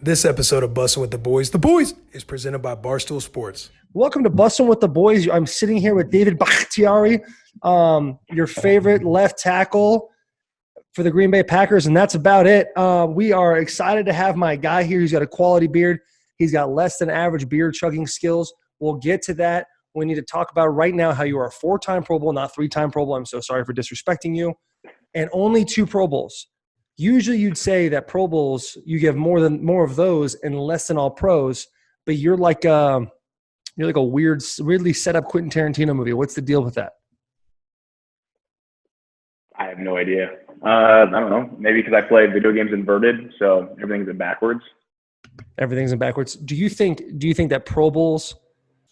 This episode of Bussin' with the Boys is presented by Barstool Sports. Welcome to Bussin' with the Boys. I'm sitting here with David Bakhtiari, your favorite left tackle for the Green Bay Packers, and that's about it. We are excited to have my guy here. He's got a quality beard. He's got less than average beer chugging skills. We'll get to that. We need to talk about right now how you are a 4-time Pro Bowl, not 3-time Pro Bowl. I'm so sorry for disrespecting you. And only 2 Pro Bowls. Usually you'd say that Pro Bowls, you give more of those and less than all pros, but you're like a weirdly set up Quentin Tarantino movie. What's the deal with that? I have no idea. I don't know. Maybe because I play video games inverted, so everything's in backwards. Everything's in backwards. Do you think that Pro Bowls,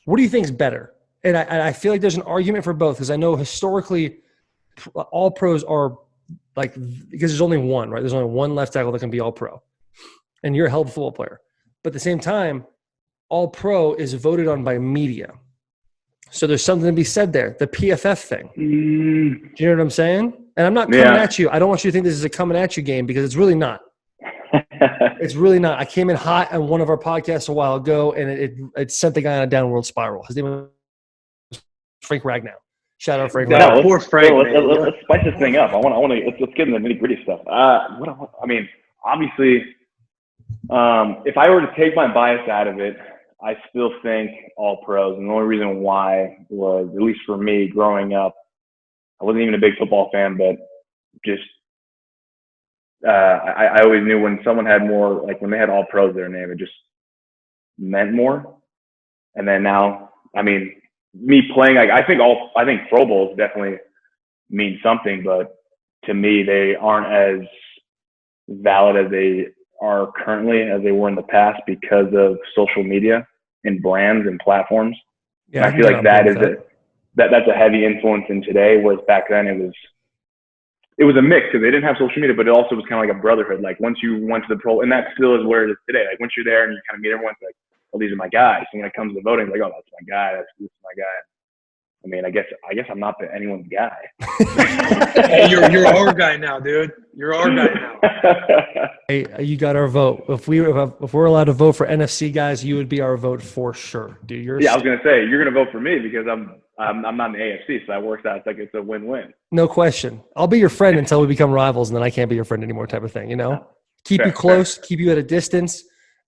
what do you think is better? And I feel like there's an argument for both, because I know historically all pros are like, because there's only one, right? There's only one left tackle that can be all pro. And you're a hell of a football player. But at the same time, all pro is voted on by media. So there's something to be said there. The PFF thing. Do you know what I'm saying? And I'm not coming at you. I don't want you to think this is a coming at you game, because it's really not. It's really not. I came in hot on one of our podcasts a while ago, and it sent the guy on a downward spiral. His name was Frank Ragnow. Shout out Frank. No, poor Frank. Let's spice this thing up. Let's get into the nitty gritty stuff. Obviously, if I were to take my bias out of it, I still think all pros. And the only reason why was, at least for me, growing up, I wasn't even a big football fan, but just I always knew when someone had more, like when they had all pros in their name, it just meant more. And then now, me playing, I think Pro Bowls definitely mean something, but to me, they aren't as valid as they are currently as they were in the past because of social media and brands and platforms. Yeah, and I feel like that's a heavy influence in today, whereas back then it was a mix, because they didn't have social media, but it also was kind of like a brotherhood. Like once you went to the pro, and that still is where it is today. Like once you're there and you kind of meet everyone, it's like, oh, these are my guys. And when it comes to voting, it's like, oh, that's my guy. This is my guy. I guess I'm not anyone's guy. Hey, you're our guy now, dude. You're our guy now. Hey, you got our vote. If we're allowed to vote for NFC guys, you would be our vote for sure, dude. I was gonna say you're gonna vote for me because I'm not in the AFC, so that works out. It's like it's a win-win. No question. I'll be your friend until we become rivals, and then I can't be your friend anymore, type of thing. You know, keep you close, keep you at a distance.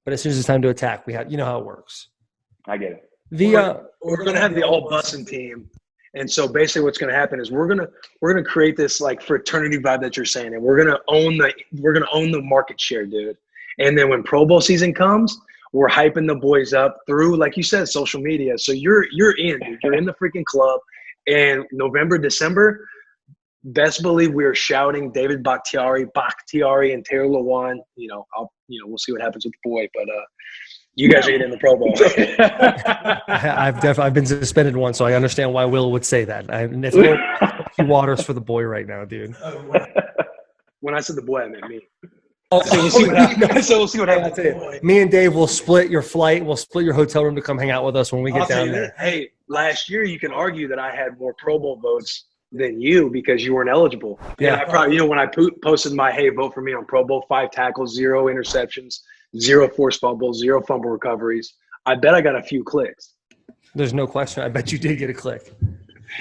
But as soon as it's time to attack, you know how it works. I get it. We're going to have the all Bussin' team, and so basically, what's going to happen is we're going to create this like fraternity vibe that you're saying, and we're going to own the market share, dude. And then when Pro Bowl season comes, we're hyping the boys up through, like you said, social media. So you're in, dude. You're in the freaking club, and November, December. Best believe we are shouting David Bakhtiari, and Taylor Lewan. We'll see what happens with the boy, but you guys are getting in the Pro Bowl. I've been suspended once, so I understand why Will would say that. It's a little waters for the boy right now, dude. When I said the boy, I meant me. So we'll see what happens. Me and Dave will split your flight. We'll split your hotel room to come hang out with us when we get down there. Hey, last year you can argue that I had more Pro Bowl votes than you because you weren't eligible. Yeah, and I probably, when I posted my "Hey, vote for me" on Pro Bowl, 5 tackles, 0 interceptions, 0 forced fumbles, 0 fumble recoveries. I bet I got a few clicks. There's no question. I bet you did get a click.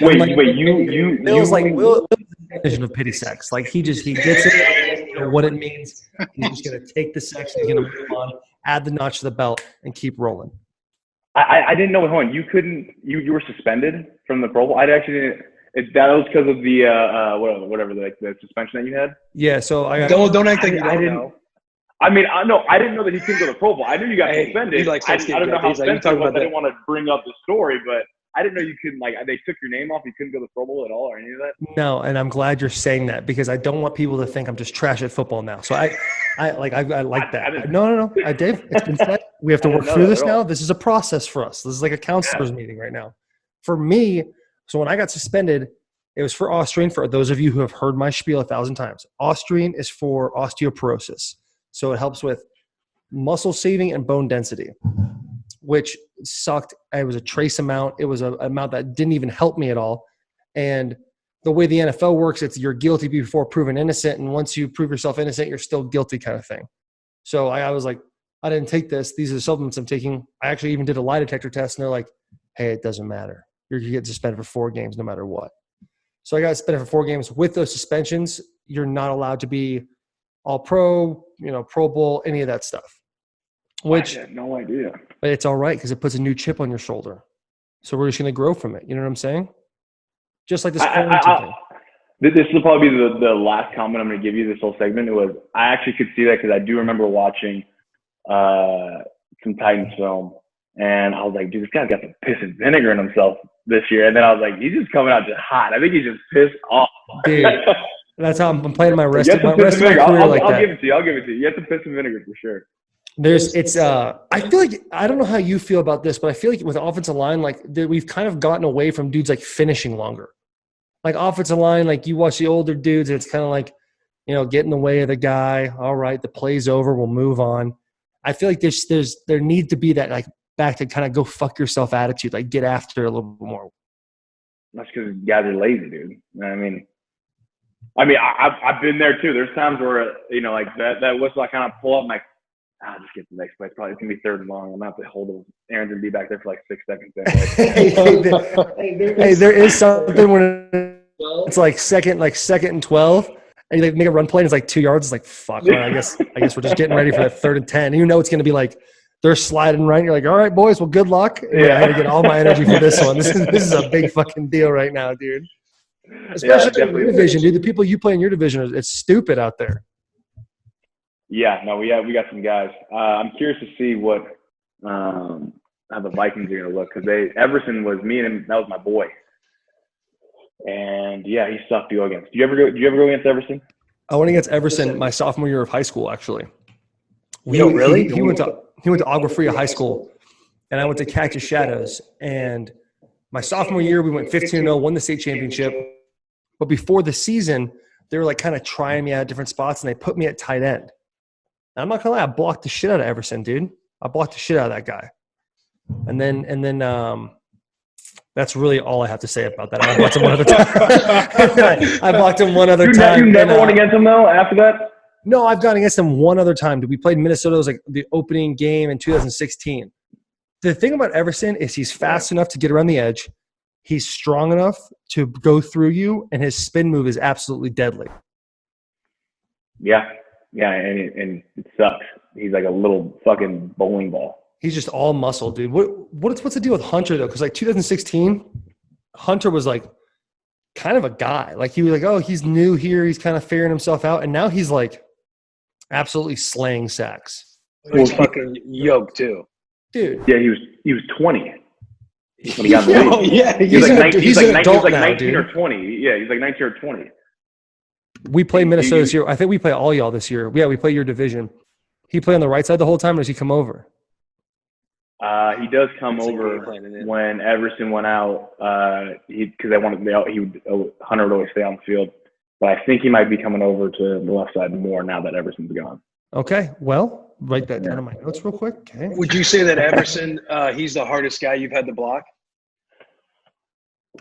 Wait, you Will's like Will definition of pity sex. Like he gets it, you know what it means. He's just gonna take the sex, he's gonna move on, add the notch to the belt, and keep rolling. I didn't know. Hold on, you couldn't. You were suspended from the Pro Bowl. I actually didn't. That was because of the the suspension that you had. Yeah, so I don't act like you don't know. I didn't know that he couldn't go to Pro Bowl. I knew you got suspended. I don't know how sensitive it was. I didn't want to bring up the story, but I didn't know you couldn't. Like, they took your name off. You couldn't go to the Pro Bowl at all, or any of that. No, and I'm glad you're saying that because I don't want people to think I'm just trash at football now. So I like that. No. Dave, it's been said. We have to work through this now. This is a process for us. This is like a counselor's meeting right now. For me. So when I got suspended, it was for Austrian. For those of you who have heard my spiel 1,000 times, Austrian is for osteoporosis. So it helps with muscle saving and bone density, which sucked. It was a trace amount. It was an amount that didn't even help me at all. And the way the NFL works, it's you're guilty before proven innocent. And once you prove yourself innocent, you're still guilty kind of thing. So I was like, I didn't take this. These are the supplements I'm taking. I actually even did a lie detector test, and they're like, hey, it doesn't matter. You're going to get suspended for 4 games no matter what. So I got suspended for 4 games. With those suspensions, you're not allowed to be all pro, Pro Bowl, any of that stuff. Which I had no idea. But it's all right because it puts a new chip on your shoulder. So we're just going to grow from it. You know what I'm saying? Just like this quarantine thing. This will probably be the last comment I'm going to give you this whole segment. It was, I actually could see that because I do remember watching some Titans film. And I was like, dude, this guy's got some piss and vinegar in himself this year. And then I was like, he's just coming out just hot. I think he's just pissed off. Dude, that's how I'm playing my rest of my career like that. I'll give it to you. I'll give it to you. You have some piss and vinegar for sure. I feel like, I don't know how you feel about this, but I feel like with offensive line, like we've kind of gotten away from dudes like finishing longer. Like offensive line, like you watch the older dudes, and it's kind of like, get in the way of the guy. All right, the play's over. We'll move on. I feel like there needs to be that like back to kind of go fuck yourself attitude, like get after it a little bit more. That's because guys are lazy, dude. I mean, I've been there too. There's times where like that whistle, I kind of pull up, I'm like, I'll just get to the next play. It's gonna be 3rd and long. I'm gonna have to hold him. Aaron's gonna be back there for like 6 seconds. Hey, there is something when it's like second and 12, and you make a run play and it's like 2 yards. It's like fuck. Well, I guess we're just getting ready for that 3rd and 10. You know it's gonna be like they're sliding right. You're like, all right, boys. Well, good luck. Yeah, I gotta get all my energy for this one. This is a big fucking deal right now, dude. Especially in your division, dude. The people you play in your division, it's stupid out there. Yeah, no, we got some guys. I'm curious to see what how the Vikings are gonna look because Everson was me and him. That was my boy, and yeah, he sucked to go against. Did you ever go against Everson? I went against Everson my sophomore year of high school. Actually, really? He went to Agua Fria High School, and I went to Cactus Shadows. And my sophomore year, we went 15-0, won the state championship. But before the season, they were like kind of trying me out at different spots, and they put me at tight end. And I'm not gonna lie, I blocked the shit out of Everson, dude. I blocked the shit out of that guy. And then that's really all I have to say about that. I blocked him one other time. I blocked him one other time. You never won against him though after that? No, I've gone against him one other time. We played Minnesota. It was like the opening game in 2016. The thing about Everson is he's fast enough to get around the edge. He's strong enough to go through you, and his spin move is absolutely deadly. Yeah, and it sucks. He's like a little fucking bowling ball. He's just all muscle, dude. What's the deal with Hunter though? Because like 2016, Hunter was like kind of a guy. Like he was like, oh, he's new here. He's kind of figuring himself out, and now he's like absolutely slaying sacks. He's fucking yoked too, dude. Yeah, he was 20 when he got in the league. Oh, yeah, he's like 19 dude. or 20. Yeah, he's like 19 or 20. We play Minnesota this year. I think we play all y'all this year. Yeah, we play your division. He play on the right side the whole time, or does he come over? He does come over when Everson went out. Because Hunter would always stay on the field, but I think he might be coming over to the left side more now that Everson's gone. Okay, well, write that down in my notes real quick. Okay. Would you say that Everson, he's the hardest guy you've had to block?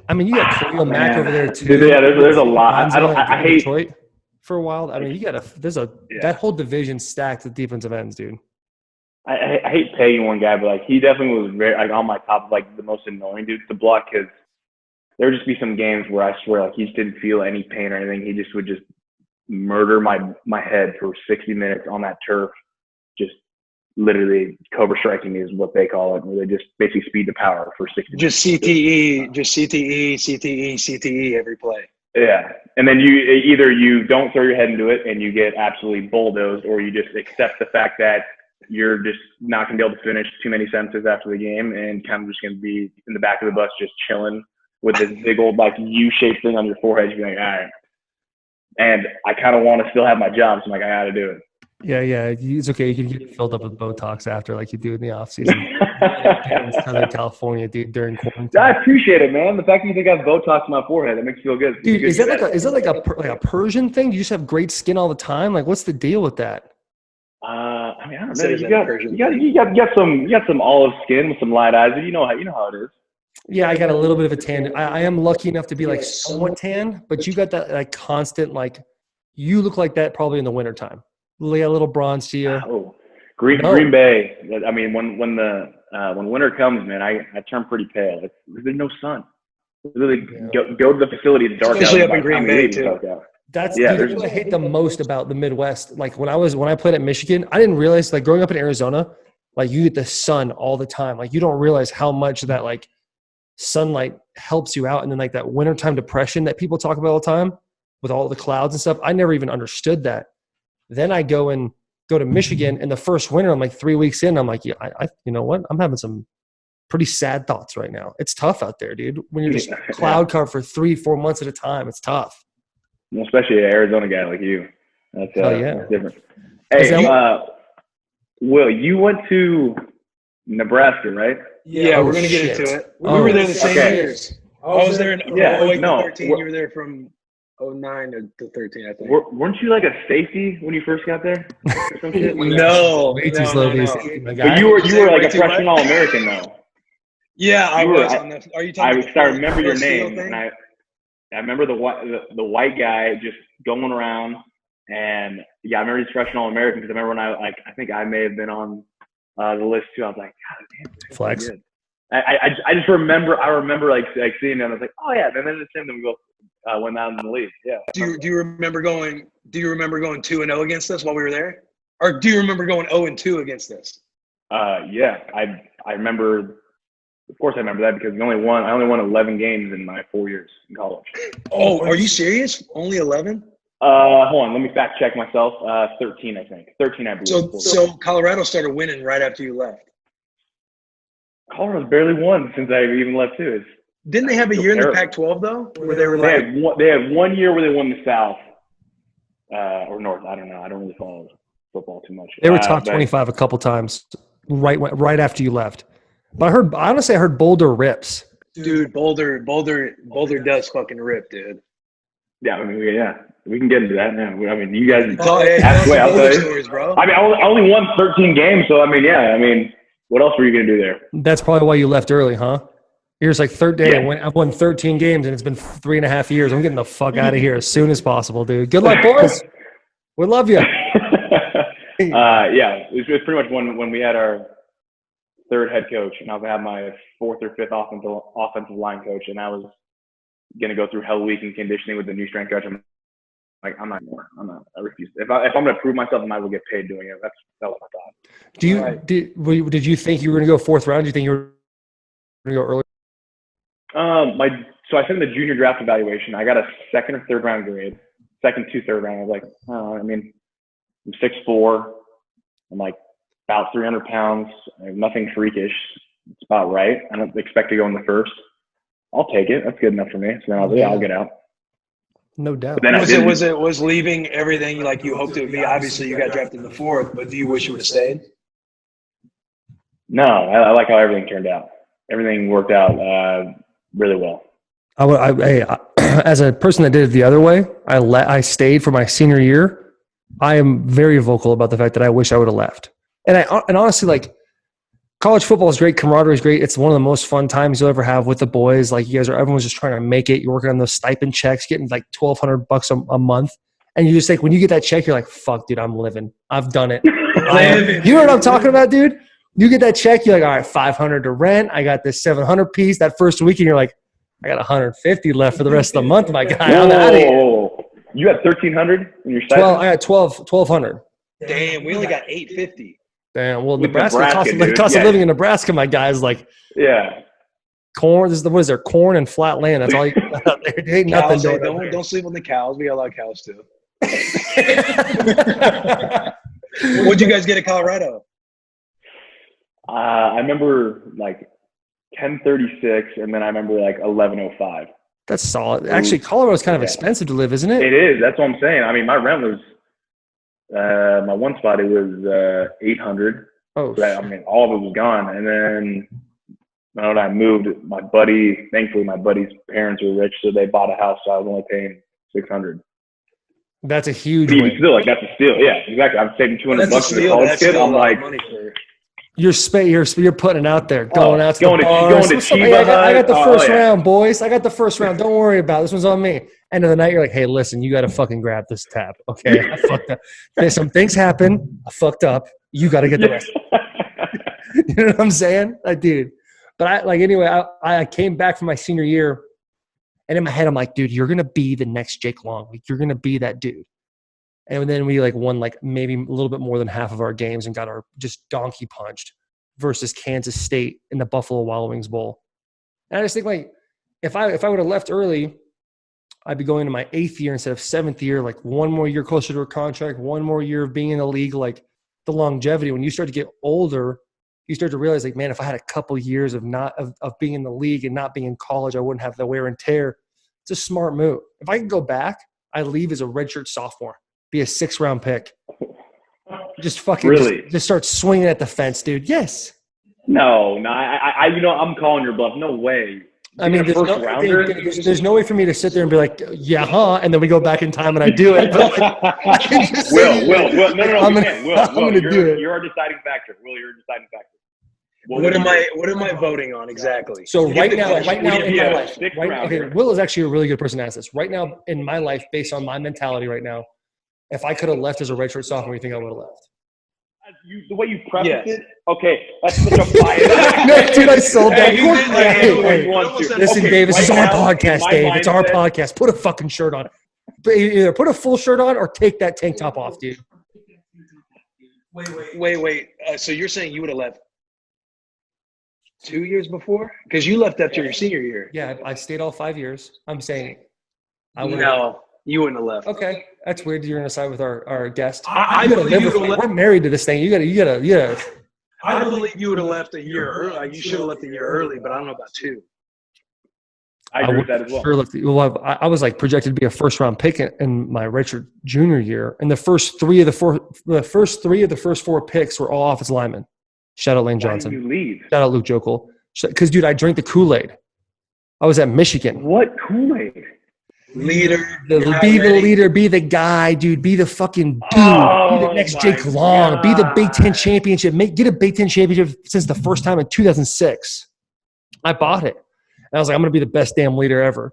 I mean, you got Khalil Mack over there too. Yeah, there's a lot. I hate Detroit for a while. I mean, that whole division stacked with defensive ends, dude. I hate paying one guy, but like he definitely was very like on my top of like the most annoying dudes to block because there would just be some games where I swear like he just didn't feel any pain or anything. He just would just murder my head for 60 minutes on that turf. Just literally cobra striking me is what they call it, where they just basically speed to power for 60 minutes. Just CTE every play. Yeah. And then you don't throw your head into it and you get absolutely bulldozed, or you just accept the fact that you're just not going to be able to finish too many sentences after the game and kind of just going to be in the back of the bus just chilling with this big old like U-shaped thing on your forehead. You're like, all right. And I kind of want to still have my job, so I'm like, I got to do it. Yeah, it's okay. You can get filled up with Botox after, like you do in the off season in Southern California, dude, during quarantine. I appreciate it, man. The fact that you think I have Botox in my forehead, that makes me feel good. Dude, is that like a Persian thing? Do you just have great skin all the time? Like, what's the deal with that? I mean, I don't know. You got some olive skin with some light eyes. You know how it is. Yeah, I got a little bit of a tan. I am lucky enough to be like somewhat tan, but you got that like constant like. You look like that probably in the wintertime. A little bronze to you. Oh, Green Bay. I mean, when winter comes, man, I turn pretty pale. There's no sun. Literally, go to the facility. It's dark Especially out. up in Green Bay too. That's what I hate the most about the Midwest. Like when I played at Michigan, I didn't realize, like, growing up in Arizona, like, you get the sun all the time. Like, you don't realize how much that, like, sunlight helps you out. And then, like, that wintertime depression that people talk about all the time with all the clouds and stuff, I never even understood that. Then I go to Michigan, and the first winter, I'm like 3 weeks in, I'm like, yeah, you know what? I'm having some pretty sad thoughts right now. It's tough out there, dude. When you're just cloud cover for 3-4 months at a time, it's tough. Especially an Arizona guy like you. That's different. Hey, Will, you went to Nebraska, right? Yeah, we're going to get into it. We were there the same years. I was there in 08 to 13. You were there from 09 to 13, I think. Weren't you like a safety when you first got there? Or some shit? No. Way too slow. But you were like a freshman All-American, though. Yeah, I was. Are you talking I remember your name, and I remember the white guy just going around, and I remember he's freshman All-American because I remember when I think I may have been on the list too. I was like, God damn, flex. Good. I just remember. I remember like seeing him. I was like, oh yeah. And then the same. Then we go went down in the league. Yeah. Do you remember going 2-0 against us while we were there, or do you remember going 0-2 against us? Yeah. I remember. Of course, I remember that because I only won 11 games in my 4 years in college. Oh, are you serious? Only 11? Hold on. Let me fact check myself. 13, I think. 13, I believe. So Colorado started winning right after you left. Colorado's barely won since I even left too. Didn't they have a year in the Pac-12 though, where they were They had 1 year where they won the South or North. I don't know. I don't really follow football too much. They were top 25 a couple times right after you left. But I heard Boulder rips. Dude, Boulder does fucking rip, dude. Yeah, I mean, we can get into that now. I mean, you guys. Stories, bro. I mean, I only won 13 games, so I mean, yeah. I mean, what else were you gonna do there? That's probably why you left early, huh? Here's like third day. Yeah. I've won 13 games, and it's been 3.5 years. I'm getting the fuck out of here as soon as possible, dude. Good luck, boys. We love you. Yeah, it was pretty much when we had our third head coach, and I was gonna have my fourth or fifth offensive line coach, and I was gonna go through hell week in conditioning with the new strength coach. I'm like, I'm not more. I refuse. If I'm gonna prove myself, I might as well get paid doing it. That was my thought. Did you think you were gonna go fourth round? Do you think you were gonna go early? So I sent the junior draft evaluation. I got a second or third round grade. Second to third round. I was like, I mean, I'm 6'4". I'm like about 300 pounds. I have nothing freakish. It's about right. I don't expect to go in the first. I'll take it. That's good enough for me. So then I was like, I'll get out. No doubt. Was leaving everything like you hoped it would be? Obviously, you got drafted in the fourth, but do you wish you would have stayed? No, I like how everything turned out. Everything worked out really well. As a person that did it the other way, I stayed for my senior year. I am very vocal about the fact that I wish I would have left. And honestly, like, college football is great. Camaraderie is great. It's one of the most fun times you'll ever have with the boys. Like, everyone's just trying to make it. You're working on those stipend checks, getting like $1,200 a month. And you just think, when you get that check, you're like, fuck, dude, I'm living. I've done it. You know what I'm talking about, dude? You get that check, you're like, all right, $500 to rent. I got this $700 piece. That first week, and you're like, I got $150 left for the rest of the month, my guy. I'm out of here. You had $1,300 in your stipend? I got $1,200. Damn, we only got $850. Damn, well, Nebraska cost of living in Nebraska, my guy, is like, corn. What is there? Corn and flat land. That's all you got out there. There ain't nothing. Don't sleep on the cows. We got a lot of cows too. What'd you guys get at Colorado? I remember like 1036, and then I remember like 1105. That's solid. Actually, Colorado's kind of expensive to live, isn't it? It is. That's what I'm saying. I mean, my rent was my one spot. It was 800. Oh, so I mean, all of it was gone. And then when I moved, thankfully, my buddy's parents were rich, so they bought a house. So I was only paying 600. That's a huge. But even still, like, that's a steal. Yeah, exactly. I'm saving $200 for the college kid. I'm like, you're putting it out there, going out to the bars. I got the first round, boys. I got the first round. Don't worry about it. This one's on me. End of the night, you're like, hey, listen, you got to fucking grab this tab. Okay, I fucked up. Some things happen. I fucked up. You got to get the rest. You know what I'm saying? Dude. But I came back from my senior year, and in my head, I'm like, dude, you're going to be the next Jake Long. Like, you're going to be that dude. And then we won maybe a little bit more than half of our games and got our just donkey punched versus Kansas State in the Buffalo Wild Wings Bowl. And I just think if I would have left early, I'd be going to my 8th year instead of 7th year, one more year closer to a contract, one more year of being in the league, the longevity. When you start to get older, you start to realize, man, if I had a couple years of being in the league and not being in college, I wouldn't have the wear and tear. It's a smart move. If I could go back, I leave as a redshirt sophomore, be a 6th-round pick. Just fucking really? just start swinging at the fence, dude. Yes. No, I'm calling your bluff. No way. I mean, there's no way for me to sit there and be like, yeah, huh? And then we go back in time and I do it. But Will, no, I'm going to do it. You're our deciding factor. Will, you're a deciding factor. What am I voting on exactly? So right now in my life, Will is actually a really good person to ask this. Right now in my life, based on my mentality right now, if I could have left as a redshirt sophomore, you think I would have left? The way you prefaced it, okay, that's such a bias. No, dude, I sold that. Listen, Dave, this is our podcast, Dave. It's our podcast. Put a fucking shirt on. Either put a full shirt on or take that tank top off, dude. Wait. So you're saying you would have left 2 years before? Because you left after your senior year. Yeah, I stayed all 5 years. I'm saying I would. No, you wouldn't have left. Okay, that's weird. You're gonna side with our guest. I believe you would have left. We're married to this thing. You gotta. I believe you would have left a year early. You should have left a year early, but I don't know about 2. I agree with that as well. Sure, I was projected to be a 1st-round pick in my redshirt junior year, and the first three of the first 4 picks were all offensive linemen. Shout out Lane Johnson. Why did you leave? Shout out Luke Jokel. Because, dude, I drank the Kool-Aid. I was at Michigan. What Kool-Aid? Leader. Be the leader. Be the guy, dude. Be the fucking dude. Be the next Jake Long. Be the Big Ten championship. Get a Big Ten championship since the first time in 2006. I bought it. And I was like, I'm going to be the best damn leader ever.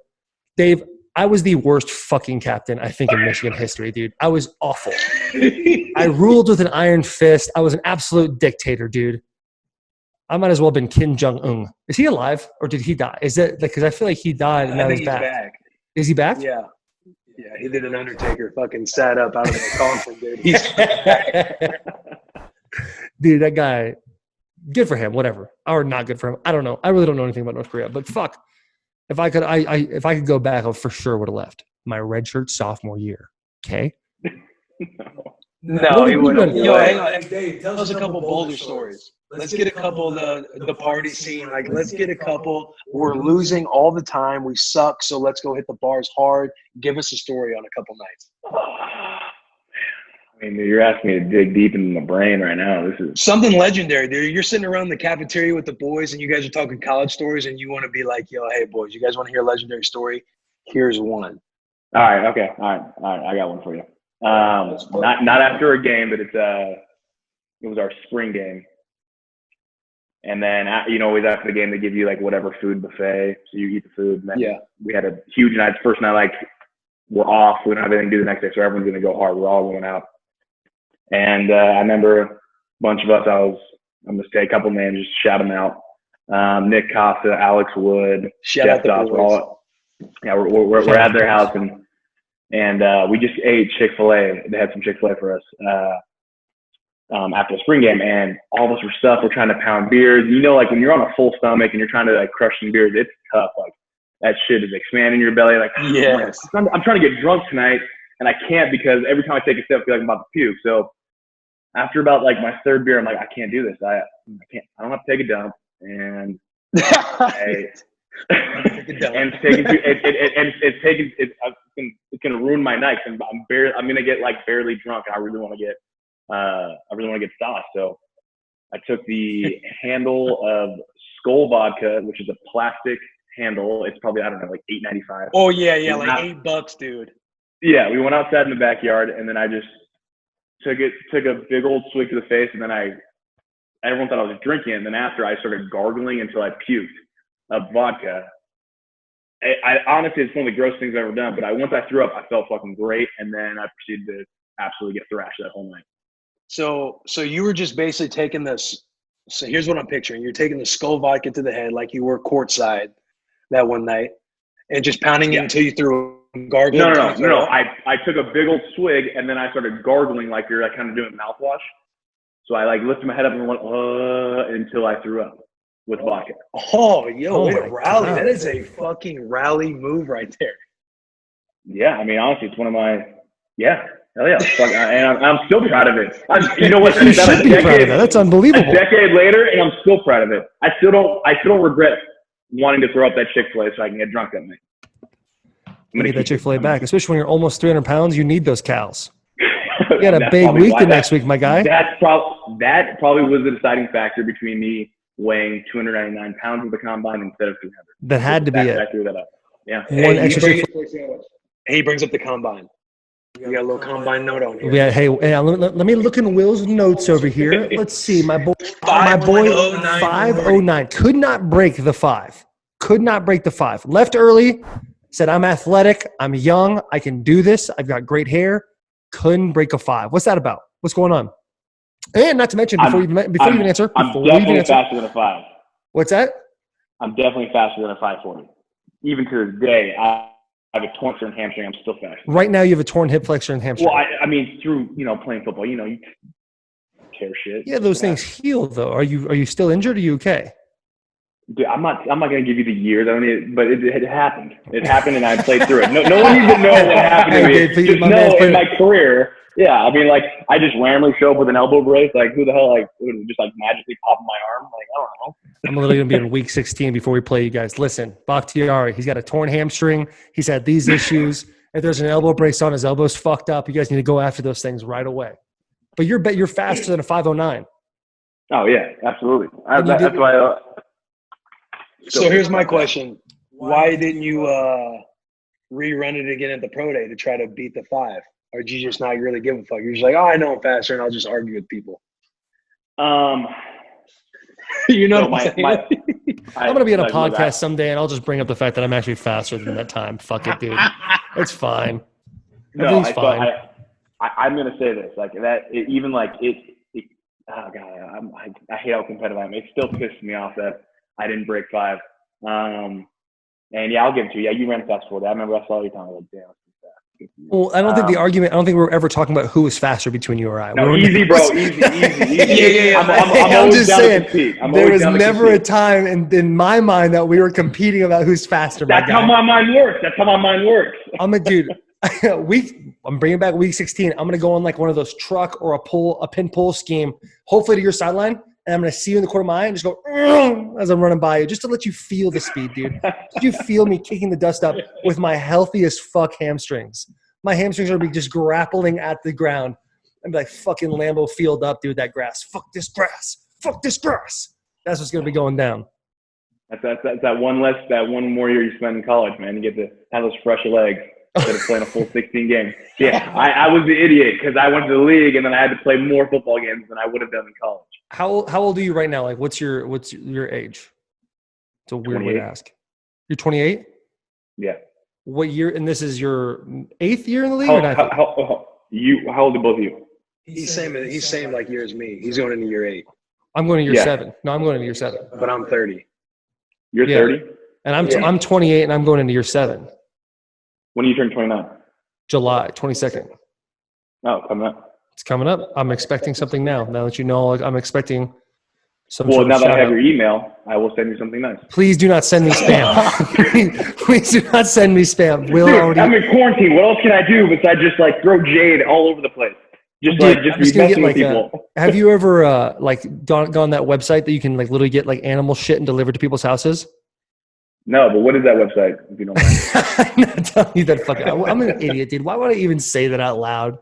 Dave, I was the worst fucking captain, I think, in Michigan history, dude. I was awful. I ruled with an iron fist. I was an absolute dictator, dude. I might as well have been Kim Jong-un. Is he alive or did he die? Is that because I feel like he died and now he's back. Is he back? Yeah. Yeah, he did an Undertaker fucking sat up out of the coffin, dude. He's back. Dude, that guy, good for him, whatever. Or not good for him. I don't know. I really don't know anything about North Korea. But fuck. If I could go back, I for sure would have left my redshirt sophomore year. Okay? No, he wouldn't. Yo, hang on. Dave, tell us a couple Boulder stories. Let's get a couple of the party scene. Let's get a couple. We're losing all the time. We suck, so let's go hit the bars hard. Give us a story on a couple nights. I mean, you're asking me to dig deep into my brain right now. This is something legendary, dude. You're sitting around the cafeteria with the boys, and you guys are talking college stories, and you want to be like, yo, hey, boys, you guys want to hear a legendary story? Here's one. All right, okay. All right. I got one for you. Not after a game, but it was our spring game. And then, always after the game, they give you whatever food buffet. So you eat the food. And then we had a huge night. First night, we're off. We don't have anything to do the next day. So everyone's going to go hard. We're all going out. And I remember a bunch of us, I'm going to say a couple names, just shout them out. Nick Costa, Alex Wood, Jeff Doss. We're at their house and we just ate Chick-fil-A. They had some Chick-fil-A for us. After the spring game, and all of us were stuffed. We're trying to pound beers. When you're on a full stomach and you're trying to crush some beers, it's tough. That shit is expanding your belly. Yes. I'm trying to get drunk tonight, and I can't because every time I take a sip, I feel like I'm about to puke. So after about my 3rd beer, I'm like, I can't do this. I can't. I don't have to take a dump, and it's gonna ruin my night. I'm gonna get barely drunk, and I really want to get. Sauce. So I took the handle of Skull vodka, which is a plastic handle. It's probably, $8.95. Oh yeah, $8, dude. Yeah, we went outside in the backyard, and then I just took a big old swig to the face, and then everyone thought I was drinking, and then after I started gargling until I puked up vodka. I honestly, it's one of the gross things I've ever done, but once I threw up, I felt fucking great, and then I proceeded to absolutely get thrashed that whole night. So you were just basically taking this. So here's what I'm picturing. You're taking the Skull vodka to the head like you were courtside that one night and just pounding it until you threw a gargle. No. I took a big old swig and then I started gargling like you're like kind of doing mouthwash. So I like lifted my head up and went, until I threw up with vodka. Oh, yo, way to rally. God. That is a fucking rally move right there. Yeah. I mean, honestly, it's one of my, hell yeah. And I'm still proud of it. You know what? You should be proud of that. That's unbelievable. A decade later, and I'm still proud of it. I still don't regret wanting to throw up that Chick-fil-A so I can get drunk that night. You get that Chick-fil-A back, especially when you're almost 300 pounds. You need those cows. You got a big week the next week, my guy. That probably was the deciding factor between me weighing 299 pounds at the combine instead of 300. That had to be it. I threw that up. Yeah. One extra. He brings up the combine. You got a little combine note on here. Yeah, hey, let me look in Will's notes over here. Let's see, my boy 509 could not break the 5. Could not break the 5. Left early, said I'm athletic, I'm young, I can do this, I've got great hair. Couldn't break a 5. What's that about? What's going on? And not to mention, before you even answer, I'm definitely faster than a 5. What's that? I'm definitely faster than a 540. Even to this day, I have a torn hamstring. I'm still fast. Right now, you have a torn hip flexor and hamstring. Well, I mean, through playing football, you tear shit. Yeah, those things heal though. Are you still injured? Or are you okay? Dude, I'm not going to give you the years. I don't need, but it happened. It happened, and I played through it. No one needs to know what happened to me. Just know in my career. Yeah, I mean, like I just randomly show up with an elbow brace. Like who the hell? Like it would just like magically pop in my arm. Like I don't know. I'm literally going to be in week 16 before we play you guys. Listen, Bakhtiari, he's got a torn hamstring. He's had these issues. If there's an elbow brace on, his elbow's fucked up. You guys need to go after those things right away. But you're faster than a 509. Oh yeah, absolutely. That's why. So here's my question: why didn't you rerun it again at the pro day to try to beat the 5? Or did you just not really give a fuck? You're just like, I know I'm faster, and I'll just argue with people. You know what I'm saying? I'm going to be on a podcast someday, and I'll just bring up the fact that I'm actually faster than that time. Fuck it, dude. It's fine. Everything's fine. I'm going to say this. Like that, oh, God, I hate how competitive I am. It still pisses me off that I didn't break 5. And, yeah, I'll give it to you. Yeah, you ran fast forward. I remember I saw you talking like, damn. Well, I don't think the argument. I don't think we're ever talking about who is faster between you or I. No, easy, bro. Easy. Yeah. I'm just saying. There was never a time in my mind that we were competing about who's faster. That's how my mind works. I'm a dude. I'm bringing back week 16. I'm gonna go on like one of those truck or a pin pull scheme. Hopefully to your sideline, and I'm gonna see you in the corner of my eye and just go as I'm running by you, just to let you feel the speed, dude. Did you feel me kicking the dust up with my healthy as fuck hamstrings? My hamstrings are gonna be just grappling at the ground. I'm like fucking Lambeau Field up, dude. That grass. Fuck this grass. Fuck this grass. That's what's gonna be going down. That's that one more year you spend in college, man. You get to have those fresh legs instead of playing a full 16 games. Yeah, I was the idiot because I went to the league and then I had to play more football games than I would have done in college. How old are you right now? Like, what's your age? It's a weird way to ask. You're 28? Yeah. What year? And this is your 8th year in the league? How old are both of you? He's same like year as me. He's going into year 8. I'm going to year 7. No, I'm going into year 7. But I'm 30. You're 30? And I'm 28 and I'm going into year 7. When do you turn 29? July 22nd. Oh, coming up. It's coming up. I'm expecting something now. Now that you know, like, I'm expecting some. Well, now that I have your email, I will send you something nice. Please do not send me spam. please do not send me spam. I'm in quarantine. What else can I do besides just like throw jade all over the place? Just be messing with people. Have you ever gone on that website that you can like literally get like animal shit and delivered to people's houses? No, but what is that website? If you don't mind. I'm not telling you that fucking. I'm an idiot, dude. Why would I even say that out loud?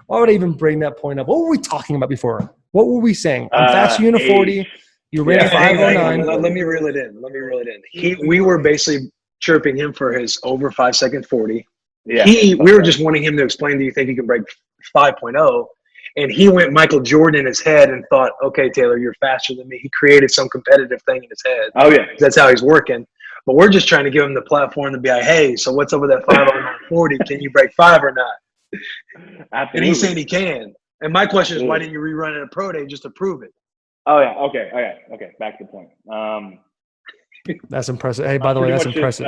Why would I even bring that point up? What were we talking about before? What were we saying? I'm faster than a 40. You ran a 509. Let me reel it in. We were basically chirping him for his over 5 second 40. Yeah. We were just wanting him to explain, do you think he can break 5.0? And he went Michael Jordan in his head and thought, okay, Taylor, you're faster than me. He created some competitive thing in his head. Oh, yeah. That's how he's working. But we're just trying to give him the platform to be like, hey, so what's up with that 509.40? Can you break 5 or not? Absolutely. And he said he can. And my question is, why didn't you rerun it at pro day just to prove it? Oh yeah. Okay. Back to the point. That's impressive. Hey, by the way, that's impressive.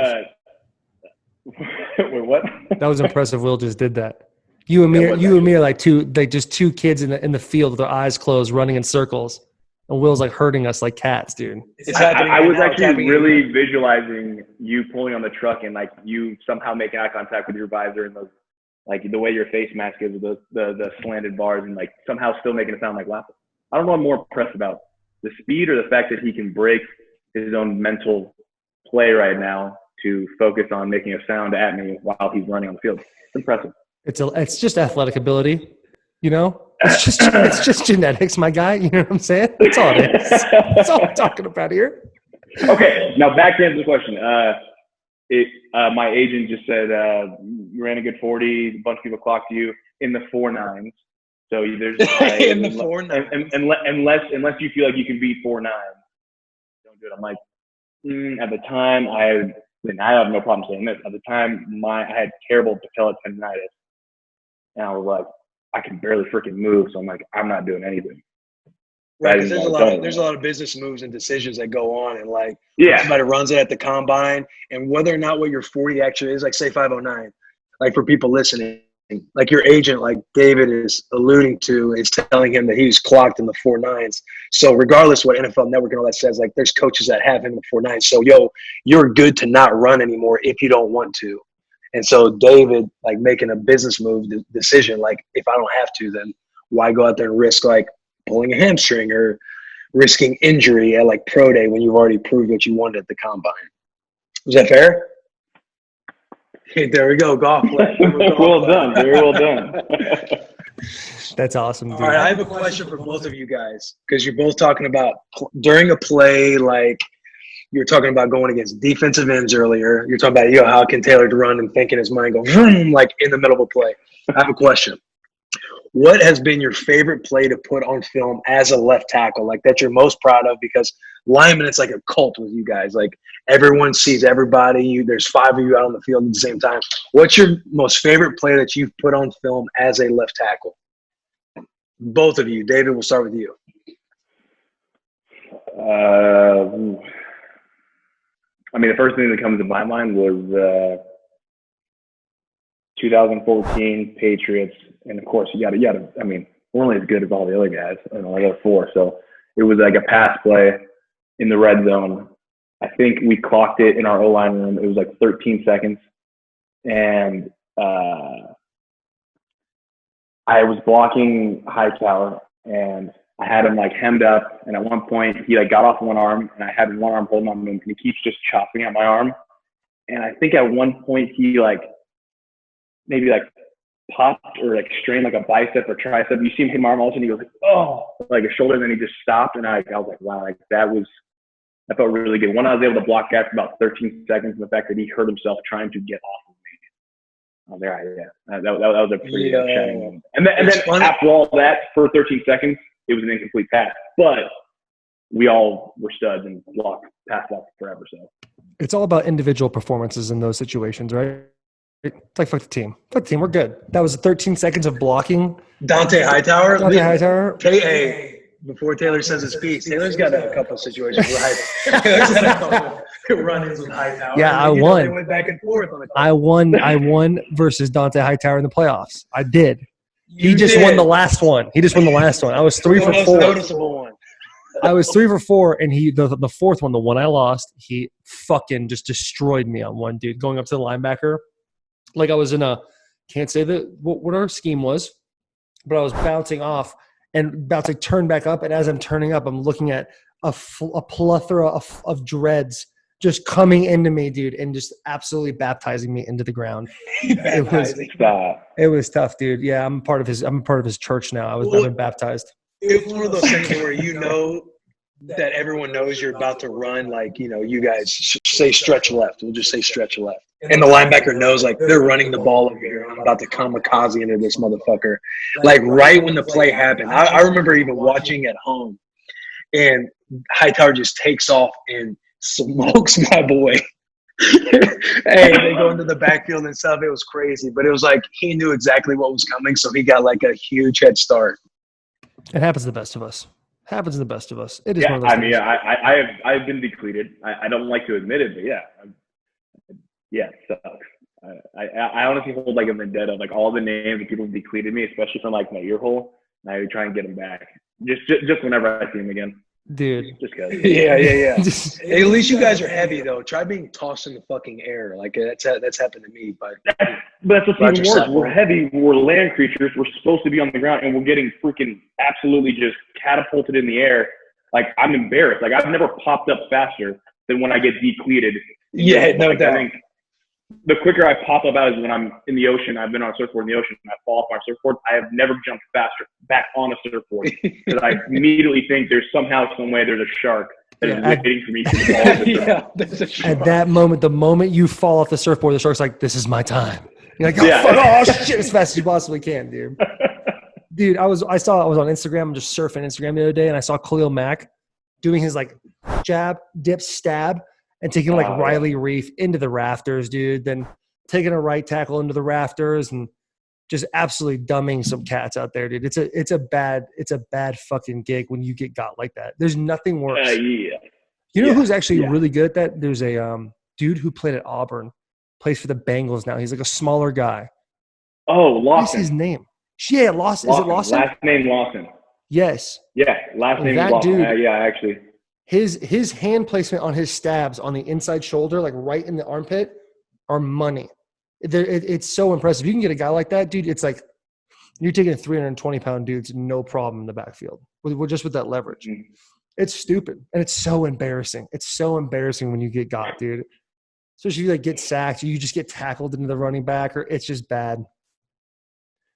Wait, what? That was impressive. Will just did that. You and me are like just two kids in the field with their eyes closed, running in circles, and Will's like hurting us like cats, dude. It's happening. I was actually really visualizing you pulling on the truck and like you somehow making eye contact with your visor and those, like the way your face mask is with the slanted bars and like somehow still making it sound like laughing. I don't know what I'm more impressed about, the speed or the fact that he can break his own mental play right now to focus on making a sound at me while he's running on the field. It's impressive. It's just athletic ability, you know? It's just genetics, my guy. You know what I'm saying? That's all it is. That's all I'm talking about here. Okay, now back to answer the question. My agent just said you ran a good 40. A bunch of people clocked you in the 4.9s. So there's in the 4.9. Unless you feel like you can beat 4.9, don't do it. I'm like, at the time I have no problem saying this. At the time, I had terrible patella tendonitis, and I was like, I can barely freaking move. So I'm like, I'm not doing anything. Right, because there's a lot of business moves and decisions that go on, and like somebody runs it at the combine, and whether or not what your 40 actually is, like say 509, like for people listening, like your agent, like David is alluding to, is telling him that he's clocked in the 4.9s. So regardless what NFL Network and all that says, like there's coaches that have him in the 4.9s. So you're good to not run anymore if you don't want to. And so David, like making a business move decision, like if I don't have to, then why go out there and risk like pulling a hamstring or risking injury at like pro day when you've already proved what you wanted at the combine? Was that fair? Hey, there we go. Golf. Well done. Very well done. That's awesome, dude. All right, I have a question for both of you guys because you're both talking about during a play, like you were talking about going against defensive ends earlier. You're talking about how can Taylor run and think in his mind go vroom, like in the middle of a play. I have a question. What has been your favorite play to put on film as a left tackle, like that you're most proud of? Because lineman, it's like a cult with you guys. Like everyone sees everybody. There's 5 of you out on the field at the same time. What's your most favorite play that you've put on film as a left tackle? Both of you. David, we'll start with you. 'The first thing that comes to my mind was 2014 Patriots. And of course, you gotta. We're only as good as all the other guys, and the other 4. So it was like a pass play in the red zone. I think we clocked it in our O-line room. It was like 13 seconds, and I was blocking Hightower, and I had him like hemmed up. And at one point, he like got off one arm, and I had one arm holding on to him, and he keeps just chopping at my arm. And I think at one point he like maybe like popped or like strained like a bicep or tricep. You see him hit my arm, all of a sudden he goes like, oh, like a shoulder, and then he just stopped, and I was like, wow, like that felt really good. One, I was able to block that for about 13 seconds, and the fact that he hurt himself trying to get off of me. That was a pretty shining moment. And then after all that, for 13 seconds, it was an incomplete pass. But we all were studs and pass blocked forever. So it's all about individual performances in those situations, right? It's like, fuck the team. Fuck the team. We're good. That was 13 seconds of blocking. Dante Hightower. Hey, before Taylor says his speech, Taylor's got a couple of situations with Hightower. Taylor's got a couple run-ins with Hightower. Yeah, I won. They went back and forth on I won versus Dante Hightower in the playoffs. I did. He just won the last one. I was 3 for 4. Noticeable one. I was 3 for 4, and the fourth one, the one I lost, he fucking just destroyed me on one, dude. Going up to the linebacker, like I was in can't say what our scheme was, but I was bouncing off and about to turn back up, and as I'm turning up, I'm looking at a plethora of dreads just coming into me, dude, and just absolutely baptizing me into the ground. It was tough, dude. Yeah, I'm part of his church now. I've been baptized. It's one of those things where that everyone knows you're about to run, like, you guys say stretch left. We'll just say stretch left. And the linebacker knows, like, they're running the ball over here. I'm about to kamikaze into this motherfucker. Like, right when the play happened, I remember even watching at home, and Hightower just takes off and smokes my boy. Hey, they go into the backfield and stuff. It was crazy, but it was like he knew exactly what was coming, so he got like a huge head start. It happens to the best of us. Happens to the best of us. It is Yeah, one of those I things. mean, I've been depleted. I don't like to admit it, but yeah, it sucks. I honestly hold like a vendetta, like all the names of people who depleted me, especially from like my ear hole. And I try and get them back, just whenever I see them again. Dude. Just cause. Yeah. Just- At least you guys are heavy though. Try being tossed in the fucking air. Like that's happened to me. But But that's what's Roger even worse. Sapp. We're heavy. We're land creatures. We're supposed to be on the ground, and we're getting freaking absolutely just catapulted in the air. Like I'm embarrassed. Like I've never popped up faster than when I get depleted. yeah, no doubt. I think the quicker I pop up out is when I'm in the ocean. I've been on a surfboard in the ocean. And I fall off my surfboard. I have never jumped faster back on a surfboard because I immediately think there's somehow, some way, there's a shark that is waiting for me to fall off the surfboard. That's a At shark. that moment, the moment you fall off the surfboard, the shark's like, this is my time. You're like, oh, Yeah. fuck, oh shit, as fast as you possibly can, dude. Dude, I was on Instagram, I'm just surfing Instagram the other day, and I saw Khalil Mack doing his like jab, dip, stab, and taking like Riley Reef into the rafters, dude. Then taking a right tackle into the rafters and just absolutely dumbing some cats out there, dude. It's a bad fucking gig when you get got like that. There's nothing worse. Yeah. You know Yeah. who's actually Yeah. really good at that? There's a dude who played at Auburn, plays for the Bengals now. He's like a smaller guy. Oh, What's his Lawson. name? Yeah, Lawson. Is it Lawson? Last name Lawson. Yes. Yeah, last name That is Lawson. dude- Yeah, actually. His hand placement on his stabs on the inside shoulder, like right in the armpit, are money. It's so impressive. You can get a guy like that, dude. It's like you're taking a 320-pound dude's no problem in the backfield with that leverage. Mhm. It's stupid and it's so embarrassing. It's so embarrassing when you get got, dude. Especially if you like get sacked, or you just get tackled into the running back, or it's just bad.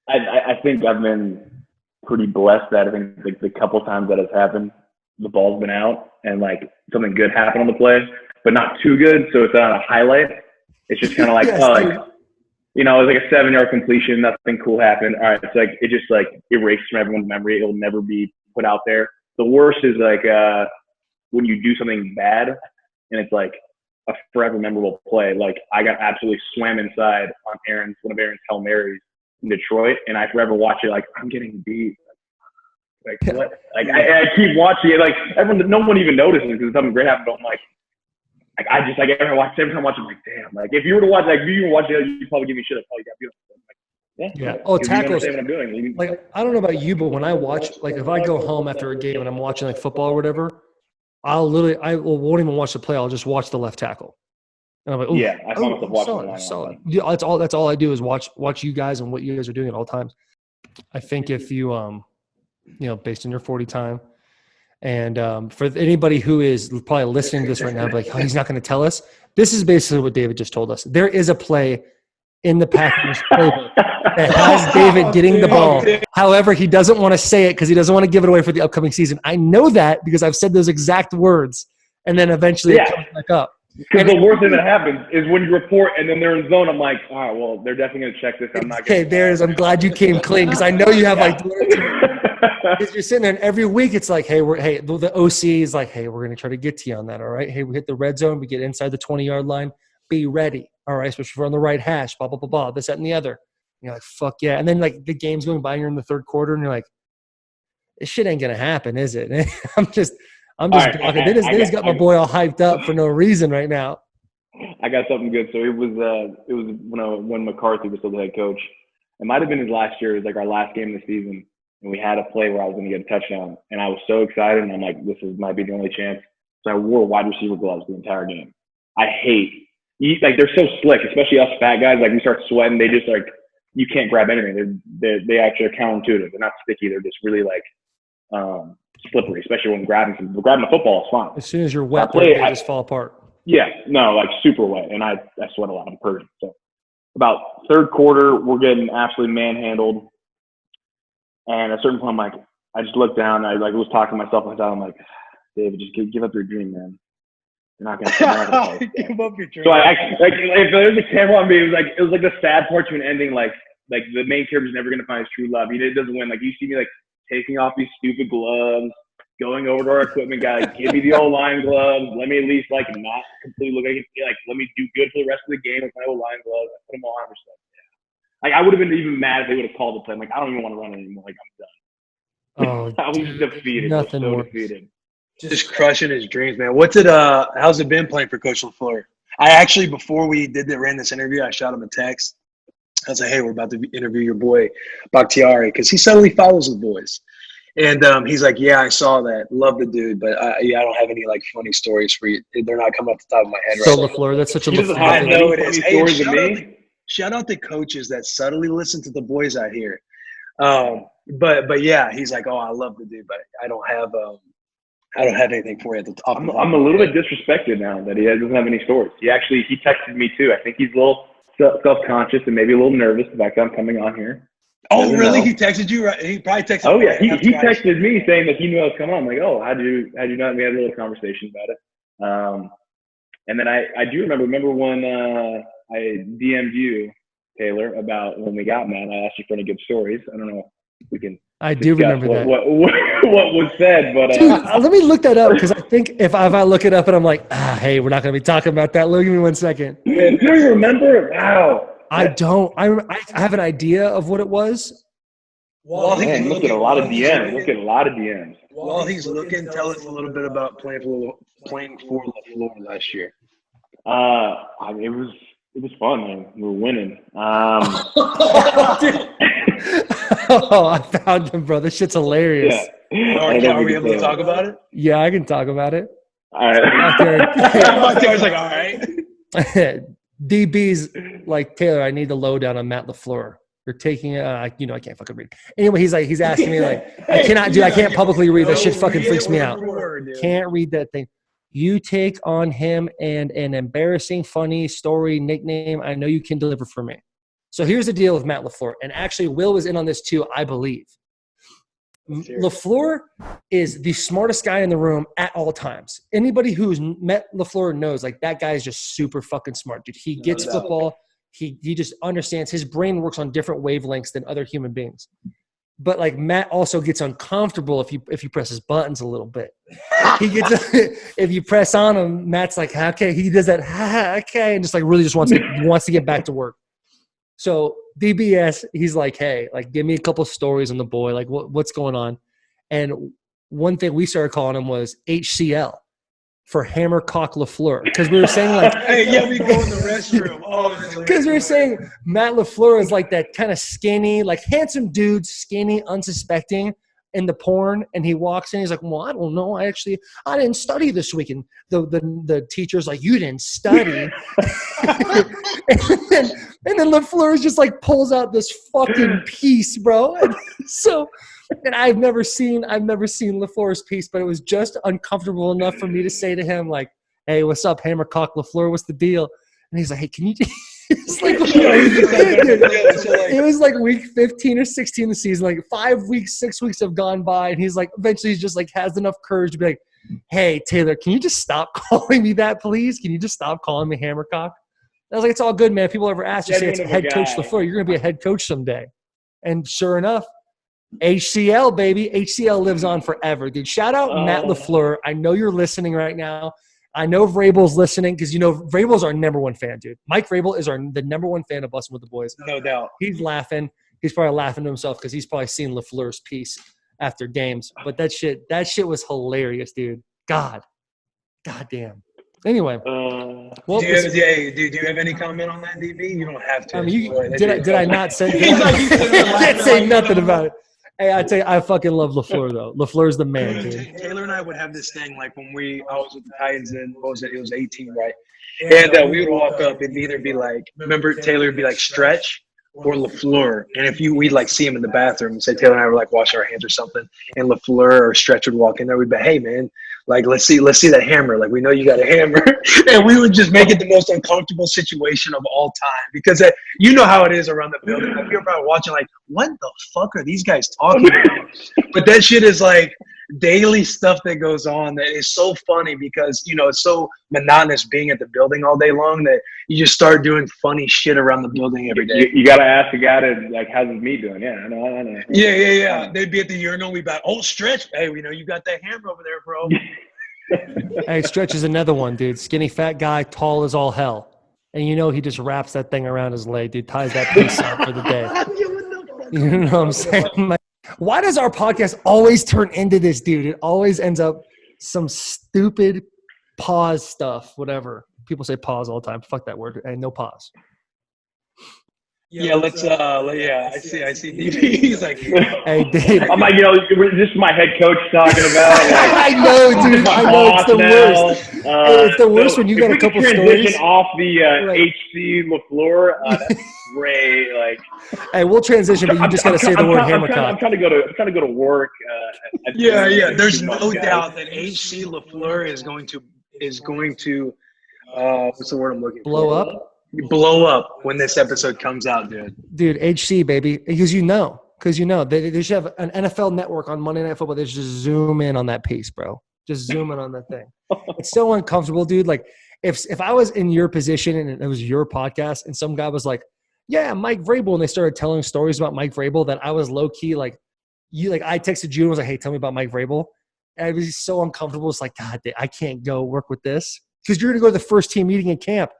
I think I've been pretty blessed that I think like the couple times that it's happened, the ball's been out and like something good happened on the play, but not too good. So it's not a highlight. It's just kind of like, Yes, like, dude. you know, it was like a 7-yard completion. Nothing cool happened. All right. It's like, it just like erased from everyone's memory. It will never be put out there. The worst is like when you do something bad and it's like a forever memorable play. Like I got absolutely swam inside on one of Aaron's Hail Marys in Detroit, and I forever watch it like I'm getting beat. Like what? Like I keep watching it. Like no one even notices because something great happened. But I'm like I just like every time I watch it, I'm like, damn. Like if you were to watch, like if you were watching it, you'd probably give me shit. I'd probably got beat. Yeah. Oh, you tackles. understand what I'm doing. Like I don't know about you, but when I watch, like if I go home after a game and I'm watching like football or whatever, I won't even watch the play. I'll just watch the left tackle. And I'm like, ooh, Yeah, I found myself watching the line. solid. Yeah, that's all I do is watch you guys and what you guys are doing at all times. I think if you based on your 40 time, and for anybody who is probably listening to this right now, be like, oh, he's not going to tell us. This is basically what David just told us. There is a play in the Packers playbook that has David getting the ball. However, he doesn't want to say it because he doesn't want to give it away for the upcoming season. I know that because I've said those exact words, and then eventually it comes back up. Because the worst thing that happens is when you report and then they're in zone. I'm like, all right, well, they're definitely going to check this. I'm not. Okay, I'm glad you came clean because I know you have like. Because you're sitting there and every week it's like, the OC is like, hey, we're going to try to get to you on that. All right. Hey, we hit the red zone. We get inside the 20-yard line. Be ready. All right. Especially if we're on the right hash, blah, blah, blah, blah, this, that, and the other. And you're like, fuck yeah. And then like the game's going by and you're in the third quarter and you're like, this shit ain't going to happen, is it? I'm just right, blocking. They just got my boy all hyped up for no reason right now. I got something good. So it was when McCarthy was still the head coach. It might have been his last year. It was like our last game of the season. And we had a play where I was going to get a touchdown. And I was so excited. And I'm like, might be the only chance. So I wore wide receiver gloves the entire game. I hate like they're so slick, especially us fat guys. Like we start sweating. They just like, you can't grab anything. They actually are counterintuitive. They're not sticky. They're just really like slippery, especially when grabbing the football is fine. As soon as you're wet, they just fall apart. Yeah, no, like super wet. And I sweat a lot. I'm Persian. So about third quarter, we're getting absolutely manhandled. And at a certain point, I'm like, I just looked down. I was talking to myself. I'm like, David, just give up your dream, man. You're not gonna Give up your dream. So I if there's a camera on me, it was like the sad part to an ending. Like the main character's never gonna find his true love. He doesn't win. Like you see me like taking off these stupid gloves, going over to our equipment guy, like, give me the old line gloves. Let me at least like not completely look like let me do good for the rest of the game with my old line gloves. I put them all on for stuff. Yeah. Like I would have been even mad if they would have called the play. I'm like, I don't even want to run anymore. Like I'm done. Oh, I was just defeated. nothing So worse. defeated. Just crushing his dreams, man. How's it been playing for Coach LaFleur? I actually, before we ran this interview, I shot him a text. I was like, hey, we're about to interview your boy Bakhtiari, because he suddenly follows the boys. And he's like, yeah, I saw that. Love the dude, but I don't have any like funny stories for you. They're not coming off the top of my head So right LaFleur, that's such a He doesn't LaFleur have I thing. know any it is. funny Hey, stories of me. shout out to coaches that subtly listen to the boys out here. But yeah, he's like, oh, I love the dude, but I don't have anything for you at the top. I'm a little bit disrespected now that he doesn't have any stories. He texted me too. I think he's a little self-conscious and maybe a little nervous the fact that I'm coming on here. Oh, really? Know. He texted you? Right? He probably texted. Oh yeah, he texted me saying that he knew I was coming on. I'm like, oh, how'd you not? We had a little conversation about it. And then I do remember when I DM'd you, Taylor, about when we got Matt. I asked you for any good stories. I don't know if we can. I do remember that. What was said, but Dude, let me look that up, because I think if I look it up and I'm like, hey, we're not going to be talking about that. Give me 1 second. you don't even remember? Wow. I don't. I have an idea of what it was. Man, look at a lot of DMs. While he's looking, tell us a little bit about playing for LaFleur last year. It was fun, man. We were winning. Oh, I found him, bro. This shit's hilarious. Yeah. Are we able to talk about it? Yeah, I can talk about it. All right. I was like, all right. DB's like, Taylor, I need the lowdown on Matt LaFleur. You're taking I can't fucking read. Anyway, he's asking me like, I can't publicly read. That shit fucking freaks me out. Can't read that thing. You take on him and an embarrassing, funny story, nickname I know you can deliver for me. So here's the deal with Matt LaFleur. And actually, Will was in on this too, I believe. LaFleur is the smartest guy in the room at all times. Anybody who's met LaFleur knows, like, that guy is just super fucking smart, dude. He gets football. He just understands. His brain works on different wavelengths than other human beings. But like Matt also gets uncomfortable if you press his buttons a little bit. He gets if you press on him, Matt's like, okay. He does that, okay, and just like really just wants to get back to work. So DBS, he's like, hey, like give me a couple stories on the boy, like what's going on. And one thing we started calling him was HCL for Hammercock LaFleur, because we were saying like, hey, yeah, we go in the restroom. Because we were saying Matt LaFleur is like that kind of skinny, like handsome dude, skinny, unsuspecting in the porn, and he walks in, he's like, well, I don't know, I didn't study this week, and the teacher's like, you didn't study. and then LaFleur just like pulls out this fucking piece, bro. And I've never seen LaFleur's piece, but it was just uncomfortable enough for me to say to him, like, hey, what's up, Hammercock LaFleur? What's the deal? And he's like, hey, can you it's like, it was like week 15 or 16 of the season, like 6 weeks have gone by, and he's like, eventually he's just like has enough courage to be like, hey, Taylor, can you just stop calling me that, please? Can you just stop calling me Hammercock? I was like, it's all good, man. If people ever ask you, say it's head coach LaFleur. You're going to be a head coach someday. And sure enough, HCL, baby. HCL lives on forever, dude. Shout out Matt LaFleur. I know you're listening right now. I know Vrabel's listening, because, you know, Vrabel's our number one fan, dude. Mike Vrabel is the number one fan of Bussin' with the Boys. No doubt. He's laughing. He's probably laughing to himself because he's probably seen LaFleur's piece after games. But that shit was hilarious, dude. God damn. Anyway. Well, do you have any comment on that, DB? You don't have to. I mean, did I not say I can't say nothing about it. Hey, I tell you, I fucking love LaFleur, though. LaFleur's the man, dude. Taylor and I would have this thing, like when I was with the Titans and what was it? It was 18, right? And we would walk up and either be like, remember Taylor would be like Stretch or LaFleur. And if we'd like see him in the bathroom and say Taylor and I were like washing our hands or something, and LaFleur or Stretch would walk in there, we'd be, hey man, like let's see that hammer. Like we know you got a hammer. And we would just make it the most uncomfortable situation of all time, because you know how it is around the building. Like you're probably watching like, what the fuck are these guys talking about? But that shit is like, daily stuff that goes on that is so funny because, it's so monotonous being at the building all day long that you just start doing funny shit around the building every day. You got to ask the guy to, like, how's his meat doing? Yeah, I know. Yeah. They'd be at the urinal. We'd be like, oh, Stretch. Hey, you got that hammer over there, bro. Hey, Stretch is another one, dude. Skinny, fat guy, tall as all hell. And he just wraps that thing around his leg, dude. Ties that piece up for the day. You know what I'm saying? Like, why does our podcast always turn into this, dude? It always ends up some stupid pause stuff, whatever. People say pause all the time. Fuck that word. Hey, no pause. Yeah, let's. I see. He's like, hey, Dave. I'm like, this is my head coach talking about. Like, I know, dude. I know it's the worst. It's the worst when you got a couple stories. Transition off the HC LaFleur. That's great. Like, hey, we'll transition, but you just got to say the word hammercock. I'm trying to go to work. Yeah. There's no doubt that HC LaFleur is going to. What's the word I'm looking for? Blow up when this episode comes out, dude. Dude, HC, baby. Because they should have an NFL network on Monday Night Football. They should just zoom in on that piece, bro. Just zoom in on that thing. It's so uncomfortable, dude. Like, if I was in your position and it was your podcast and some guy was like, yeah, Mike Vrabel, and they started telling stories about Mike Vrabel that I was low-key I texted you and was like, hey, tell me about Mike Vrabel. And it was so uncomfortable. It's like, God, I can't go work with this. Because you're going to go to the first team meeting in camp.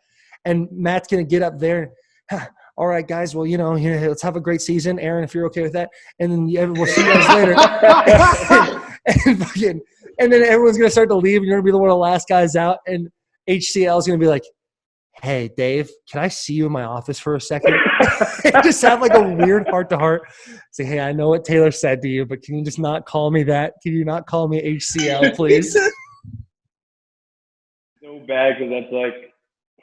And Matt's going to get up there and, all right, guys, well, let's have a great season. Aaron, if you're okay with that. And then we'll see you guys later. and then everyone's going to start to leave, and you're going to be one of the last guys out. And HCL is going to be like, hey, Dave, can I see you in my office for a second? Just have like a weird heart-to-heart. Say, hey, I know what Taylor said to you, but can you just not call me that? Can you not call me HCL, please? So bad because that's like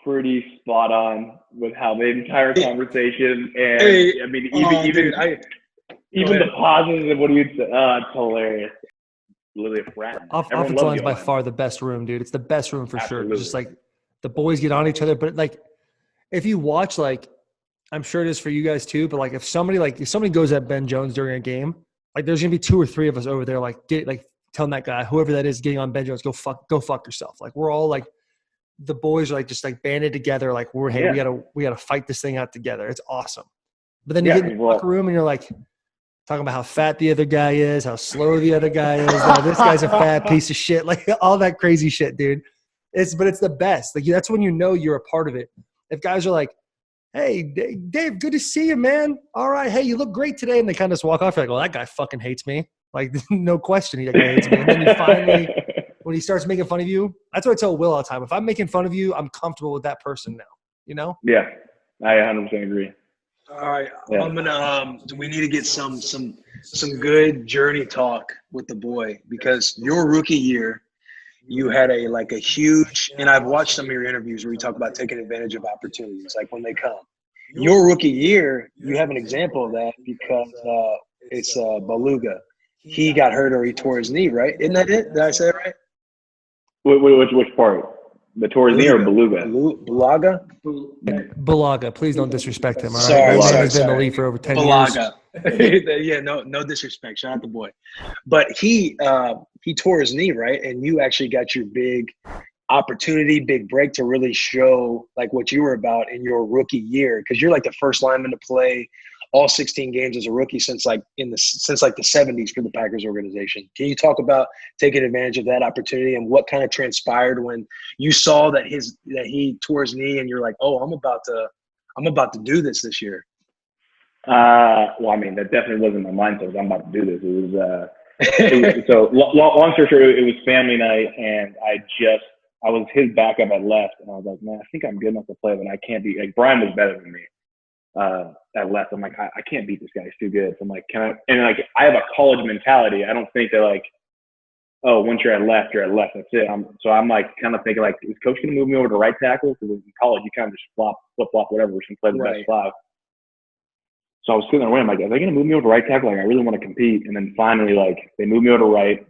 pretty spot on with how the entire conversation and even the pauses and what do you say? It's hilarious. Literally a frat. Offensive line is by far the best room, dude. It's the best room for sure. It's just like the boys get on each other, but like if you watch, like I'm sure it is for you guys too, but like if somebody goes at Ben Jones during a game, like there's gonna be 2 or 3 of us over there telling that guy, whoever that is, getting on Ben Jones, go fuck yourself. Like we're all like. The boys are like just like banded together, like we gotta fight this thing out together. It's awesome. But then you get in the locker room and you're like talking about how fat the other guy is, how slow the other guy is. This guy's a fat piece of shit, like all that crazy shit, dude. It's the best. Like that's when you're a part of it. If guys are like, "Hey, Dave, good to see you, man. All right, hey, you look great today," and they kind of just walk off, you're like, "Well, that guy fucking hates me." Like no question, he hates me. And then you finally. When he starts making fun of you, that's what I tell Will all the time. If I'm making fun of you, I'm comfortable with that person now, Yeah, I 100% agree. All right, yeah. I'm gonna. We need to get some good journey talk with the boy because your rookie year, you had a huge. And I've watched some of your interviews where you talk about taking advantage of opportunities, like when they come. Your rookie year, you have an example of that because it's Bulaga. He got hurt or he tore his knee, right? Isn't that it? Did I say it right? Which part? The tore his knee or Bulaga? Bulaga? Bulaga. Please don't disrespect him. All right? Sorry. He's been in the league for over 10 Bulaga. years. Yeah, no disrespect. Shout out the boy. But he tore his knee, right? And you actually got your big opportunity, big break to really show like what you were about in your rookie year because you're like the first lineman to play all 16 games as a rookie since the 70s for the Packers organization. Can you talk about taking advantage of that opportunity and what kind of transpired when you saw that he tore his knee and you're like, oh, I'm about to do this year? Well, I mean, that definitely wasn't my mindset. I'm about to do this. It was so long story short, it was family night and I was his backup at left and I was like, man, I think I'm good enough to play, but I can't be like Brian was better than me. At left, I'm like, I can't beat this guy. He's too good. So I'm like, I have a college mentality. I don't think that like, oh, once you're at left, that's it. I'm like kind of thinking like, is coach going to move me over to right tackle? Because in college, you kind of just flip-flop, whatever, we can play the best five. So I was sitting there waiting, I'm like, are they going to move me over to right tackle? Like, I really want to compete. And then finally, like, they moved me over to right.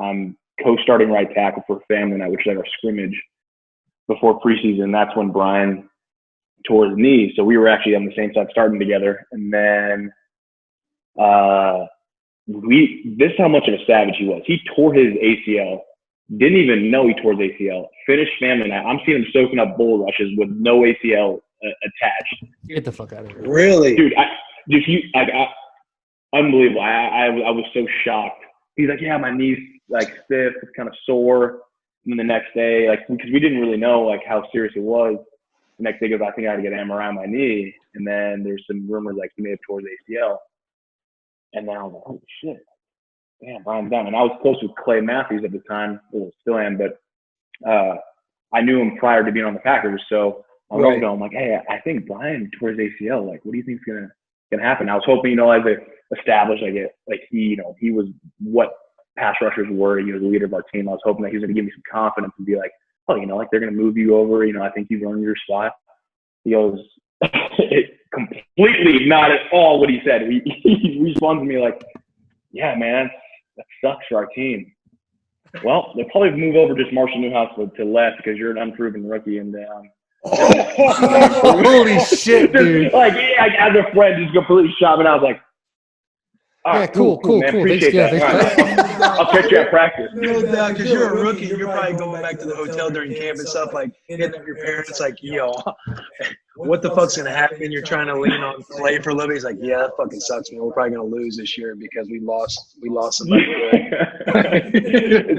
I'm co-starting right tackle for family night, which is like our scrimmage before preseason. That's when Brian tore his knee. So we were actually on the same side starting together. And then this is how much of a savage he was. He tore his ACL, didn't even know he tore his ACL, finished family night. I'm seeing him soaking up bull rushes with no ACL attached. Get the fuck out of here. Really? Dude, unbelievable. I was so shocked. He's like, yeah, my knee's like stiff, it's kind of sore. And then the next day, like, because we didn't really know like how serious it was. The next day, he goes, I think I had to get an MRI on my knee. And then there's some rumors like he may have tore his ACL. And then I was like, holy shit. Damn, Brian's down. And I was close with Clay Matthews at the time. Well, still am, but I knew him prior to being on the Packers. So I was going like, hey, I think Brian tore his ACL. Like, what do you think's gonna happen? I was hoping, you know, as a established, he was what pass rushers were. He was the leader of our team. I was hoping that he was gonna give me some confidence and be like, oh, you know, like they're gonna move you over. You know, I think you've earned your spot. He goes, completely not at all what he said. He responds to me like, yeah, man, that sucks for our team. Well, they'll probably move over just Marshall Newhouse to left because you're an unproven rookie. And holy shit, dude! Like, yeah, as a friend, just completely shot me. And I was like, yeah, cool, man. Appreciate that. Right. I'll catch you at practice. No doubt, because you're a rookie. You're probably going back to the hotel during camp and stuff, like hitting up your parents, like, yo, what the fuck's gonna happen? You're trying to lean on Clay for a little bit. He's like, yeah, that fucking sucks, man. We're probably gonna lose this year because we lost somebody.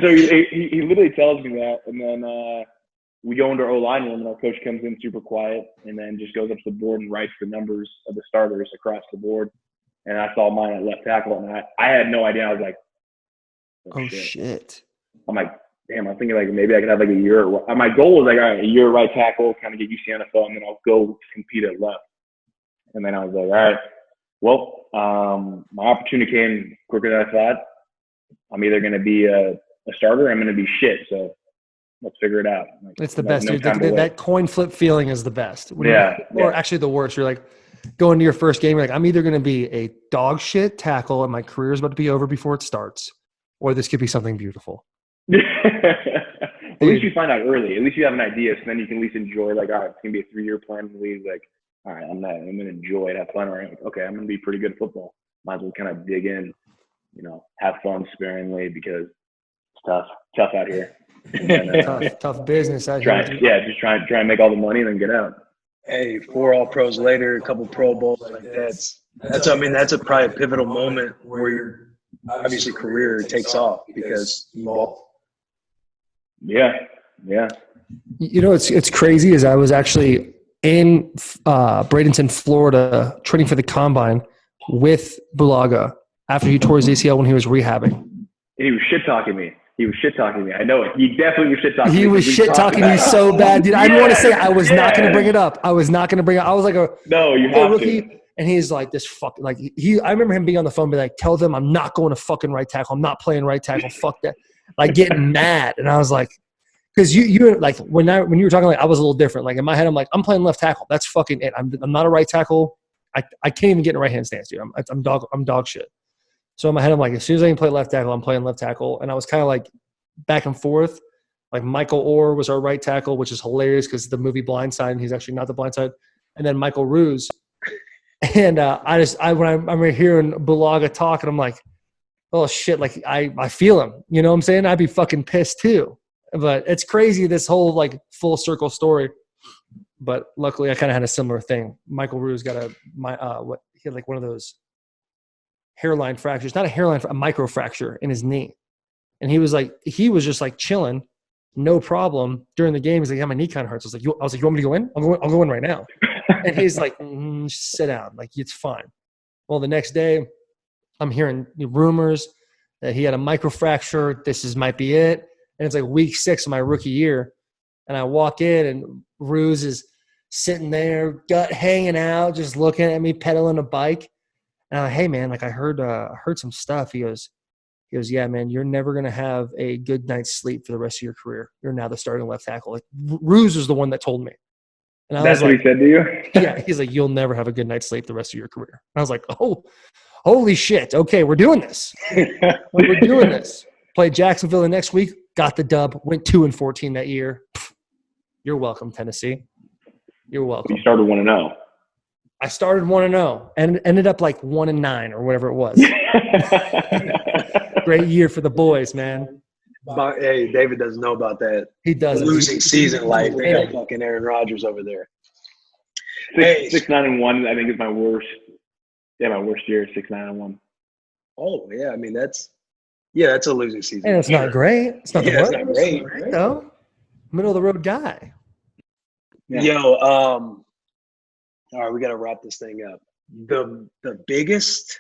So he literally tells me that, and then we go into our O-line room, and our coach comes in super quiet, and then just goes up to the board and writes the numbers of the starters across the board. And I saw mine at left tackle, and I had no idea. I was like, oh shit. I'm like, damn, I'm thinking like maybe I could have like a year. My goal was like, all right, a year right tackle, kind of get used to NFL, and then I'll go compete at left. And then I was like, all right, well, my opportunity came quicker than I thought. I'm either going to be a starter or I'm going to be shit. So let's figure it out. Like, it's the best. No, that coin flip feeling is the best. Or actually the worst. You're like going to your first game. You're like, I'm either going to be a dog shit tackle and my career is about to be over before it starts, or this could be something beautiful. At least you find out early. At least you have an idea, so then you can at least enjoy. Like, all right, it's gonna be a 3-year plan in the league. Like, all right, I'm gonna enjoy it, have fun. Or like, okay, I'm gonna be pretty good at football. Might as well kind of dig in, you know, have fun sparingly because it's tough out here. And, tough business out here. Just try and make all the money and then get out. Hey, 4 All-Pros later, a couple Pro Bowls, like that's probably a pivotal moment where your obviously career takes off because you ball. Yeah. You know, it's crazy. Is I was actually in Bradenton, Florida, training for the combine with Bulaga after he tore his ACL when he was rehabbing. And he was shit talking me. I know it. He definitely was shit talking me. He was shit talking me so bad, dude. I didn't want to say I was not going to bring it up. I was like no, you have rookie. To. And he's like this fucking like I remember him being on the phone, be like, tell them I'm not going to fucking right tackle. I'm not playing right tackle. Fuck that. Like getting mad. And I was like, because you like when you were talking, like I was a little different. Like in my head, I'm like, I'm playing left tackle. That's fucking it. I'm not a right tackle. I can't even get in a right hand stance, dude. I'm dog shit. So in my head, I'm like, as soon as I can play left tackle, I'm playing left tackle. And I was kind of like back and forth. Like Michael Orr was our right tackle, which is hilarious because the movie Blind Side, and he's actually not the Blind Side. And then Michael Ruse. And when I'm hearing Bulaga talk, and I'm like, oh shit, like I feel him. You know what I'm saying? I'd be fucking pissed too. But it's crazy, this whole like full circle story. But luckily I kind of had a similar thing. Michael Ruse got he had like one of those hairline fractures, not a hairline, a microfracture in his knee. And he was just like chilling, no problem. During the game, he's like, yeah, my knee kind of hurts. I was like, you want me to go in? I'll go in right now. And he's like, sit down. Like, it's fine. Well, the next day, I'm hearing rumors that he had a microfracture. Might be it. And it's like week 6 of my rookie year. And I walk in, and Ruse is sitting there, gut hanging out, just looking at me, pedaling a bike. And I'm like, hey, man, like I heard some stuff. He goes, yeah, man, you're never going to have a good night's sleep for the rest of your career. You're now the starting left tackle. Like, Ruse was the one that told me. And that's what he said to you? Yeah, he's like, you'll never have a good night's sleep the rest of your career. And I was like, oh, holy shit. Okay, we're doing this. We're doing this. Played Jacksonville the next week, got the dub, went 2-14 that year. You're welcome, Tennessee. You're welcome. You started 1-0. I started 1-0 and ended up like 1-9 or whatever it was. Great year for the boys, man. But, hey, David doesn't know about that. He doesn't. Losing season life. They got fucking Aaron Rodgers over there. 6-9-1, I think, is my worst. Yeah, my worst year, 6-9-1. Oh, yeah. I mean, that's a losing season. And it's not great. It's not the worst. It's not great. Though. Middle of the road guy. Yeah. Yo, all right, we got to wrap this thing up. The biggest,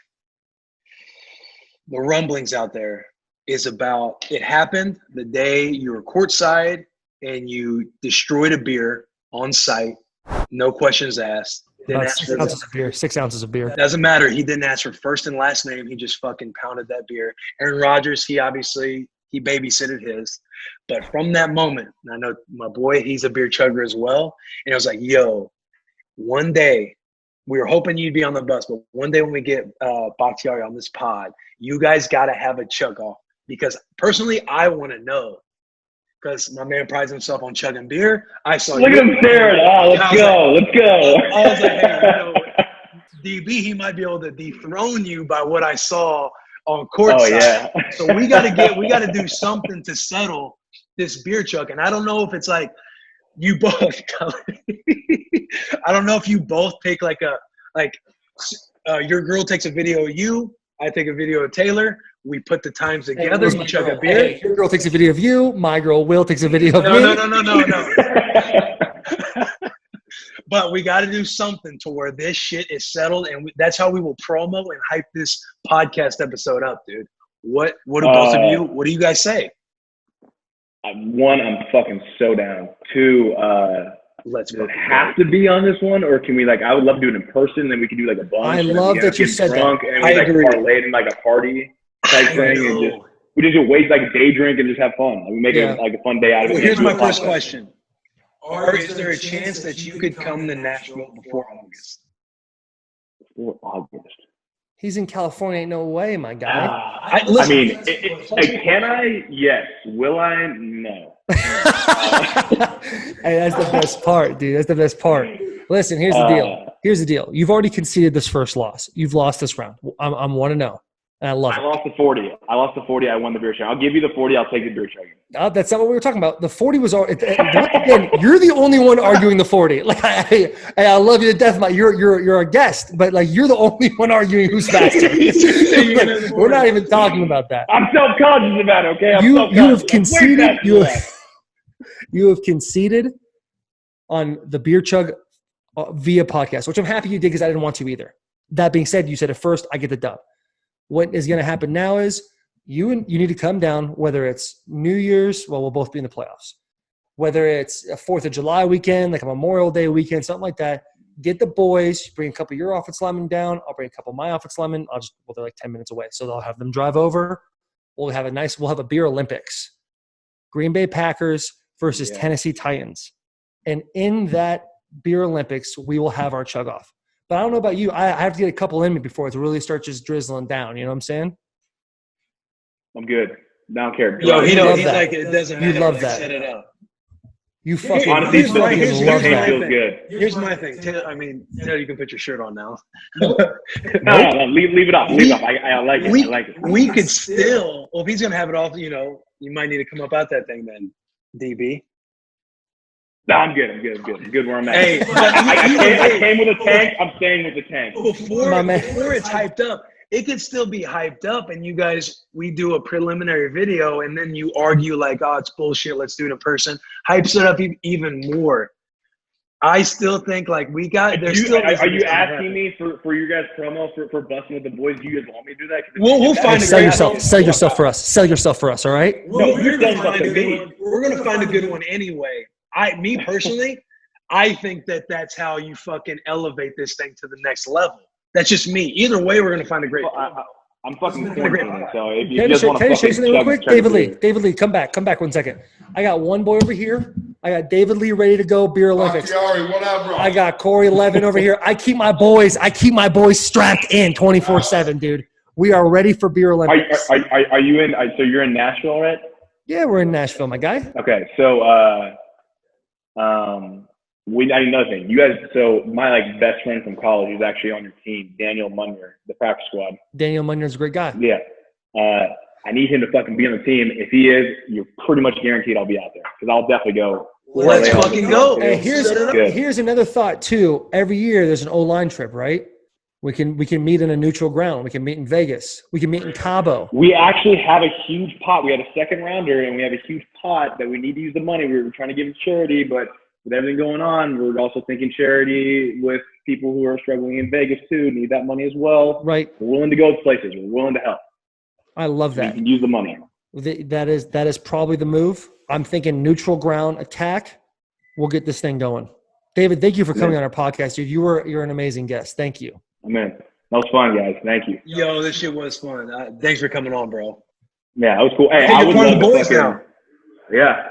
the rumblings out there is about it happened the day you were courtside and you destroyed a beer on site, no questions asked. About 6 ounces of beer. 6 ounces of beer. Doesn't matter. He didn't ask for first and last name. He just fucking pounded that beer. Aaron Rodgers, he babysitted his. But from that moment, and I know my boy, he's a beer chugger as well. And I was like, yo, one day, we were hoping you'd be on the bus, but one day when we get Bakhtiari on this pod, you guys got to have a chug off. Because personally, I want to know. Because my man prides himself on chugging beer. I saw Look at him staring. Oh, let's go. I was like, hey, DB, he might be able to dethrone you by what I saw on courtside. Oh, yeah. So we got to do something to settle this beer chug. And I don't know if it's like you both. I don't know if you both take your girl takes a video of you, I take a video of Taylor. We put the times together. We chug a beer. Hey, your girl takes a video of you. My girl Will takes a video of me. No. But we got to do something to where this shit is settled, and that's how we will promo and hype this podcast episode up, dude. What do both of you? What do you guys say? One, I'm fucking so down. Two, Let's does it have to be on this one, or can we I would love to do it in person, then we could do like a bunch. I love that you said drunk, that. And we parlay it in like a party type thing, and we just wait like a day drink and just have fun. We make it like a fun day out of it. Well, here's my first question. Is there a chance that you could come to Nashville before August? Before August. He's in California. Ain't no way, my guy. I mean, can I? Yes. Will I? No. Hey, that's the best part, dude. That's the best part. Listen, here's the deal. You've already conceded this first loss. You've lost this round. I'm 1-0. And I love it. I lost the 40. I won the beer chug. I'll give you the 40. I'll take the beer chug. That's not what we were talking about. The 40 was already. Again, you're the only one arguing the 40. Like I love you to death, Mike. You're a guest, but you're the only one arguing who's faster. We're not even talking about that. I'm self-conscious about it. Okay, you have conceded. You have conceded on the beer chug via podcast, which I'm happy you did because I didn't want to either. That being said, you said it first. I get the dub. What is going to happen now is you need to come down, whether it's New Year's, well, we'll both be in the playoffs. Whether it's a 4th of July weekend, like a Memorial Day weekend, something like that, get the boys, bring a couple of your offensive linemen down. I'll bring a couple of my offensive linemen. They're like 10 minutes away. So they'll have them drive over. We'll have a beer Olympics. Green Bay Packers versus Tennessee Titans. And in that beer Olympics, we will have our chug off. But I don't know about you. I have to get a couple in me before it really starts just drizzling down. You know what I'm saying? I'm good. I don't care. Yo, he's that. like, it doesn't matter. You love that. Set it up. You fucking honestly love that. feels good. Here's my thing. Taylor, you can put your shirt on now. No, leave it off. I like it. We could still, if he's going to have it off, you might need to come up out that thing then, DB. No, I'm good. I'm good where I'm at. Hey, I came with a tank. I'm staying with the tank. Before it's hyped up, it could still be hyped up, and we do a preliminary video, and then you argue like, oh, it's bullshit. Let's do it in person. Hypes it up even more. I still think we got. Are you asking me for your guys' promo for Bussin with the boys? Do you guys want me to do that? We'll find sell yourself for us. Sell yourself for us. All right. We're gonna find a good one. We're gonna find a good one anyway. Me personally, I think that's how you fucking elevate this thing to the next level. That's just me. Either way, we're gonna find a great. I'm fucking quarantining, so if you Can just want I to say something real quick? David Lee, come back 1 second. I got one boy over here. I got David Lee ready to go, beer Olympics. Bakhtiari, what up, bro? I got Corey Levin over here. I keep my boys strapped in 24/7, dude. We are ready for beer Olympics. Are you in? So you're in Nashville, right? Yeah, we're in Nashville, my guy. Okay, so I need another thing. You guys, so my like best friend from college is actually on your team, Daniel Munyer, the practice squad. Daniel Munyer's a great guy. Yeah. I need him to fucking be on the team. If he is, you're pretty much guaranteed I'll be out there because I'll definitely go. Let's fucking go. Hey, here's another thought too. Every year there's an O-line trip, right? We can meet in a neutral ground. We can meet in Vegas. We can meet in Cabo. We actually have a huge pot. We had a second rounder, and we have a huge pot that we need to use the money. We were trying to give it charity, but with everything going on, we're also thinking charity with people who are struggling in Vegas too. Need that money as well. Right. We're willing to go to places. We're willing to help. I love that. We can use the money. That is probably the move. I'm thinking neutral ground attack. We'll get this thing going. David, thank you for coming on our podcast, dude. You're an amazing guest. Thank you. Man, that was fun, guys. Thank you. Yo, this shit was fun. Thanks for coming on, bro. Yeah, that was cool. Hey, I would part love of the boys now. Yeah.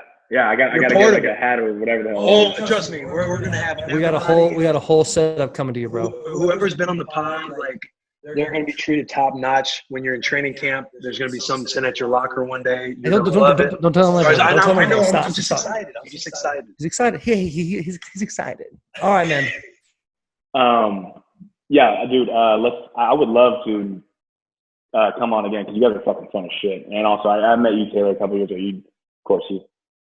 I gotta get like a hat or whatever the hell. Oh, trust me, we're gonna have. We got a whole setup coming to you, bro. Whoever's been on the pod, like they're gonna be treated top notch when you're in training camp. There's gonna be some sitting at your locker one day. Don't tell him. I know. Stop. I'm just excited. He's excited. He's excited. All right, man. Yeah, dude. I would love to come on again because you guys are fucking fun as shit. And also, I met you, Taylor, a couple years ago. Of course,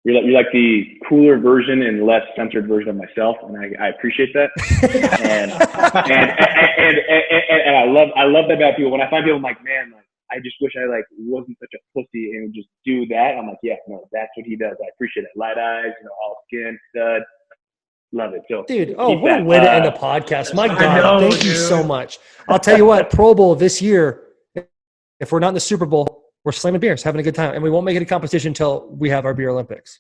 you're like the cooler version and less censored version of myself, and I appreciate that. and I love that about people. When I find people, I'm like, man, like I just wish I like wasn't such a pussy and would just do that. I'm like, yeah, no, that's what he does. I appreciate it. Light eyes, all skin, stud. Love it. So, dude, what a way to end a podcast. My God, thank you so much. I'll tell you what, Pro Bowl this year, if we're not in the Super Bowl, we're slamming beers, having a good time, and we won't make it a competition until we have our Beer Olympics.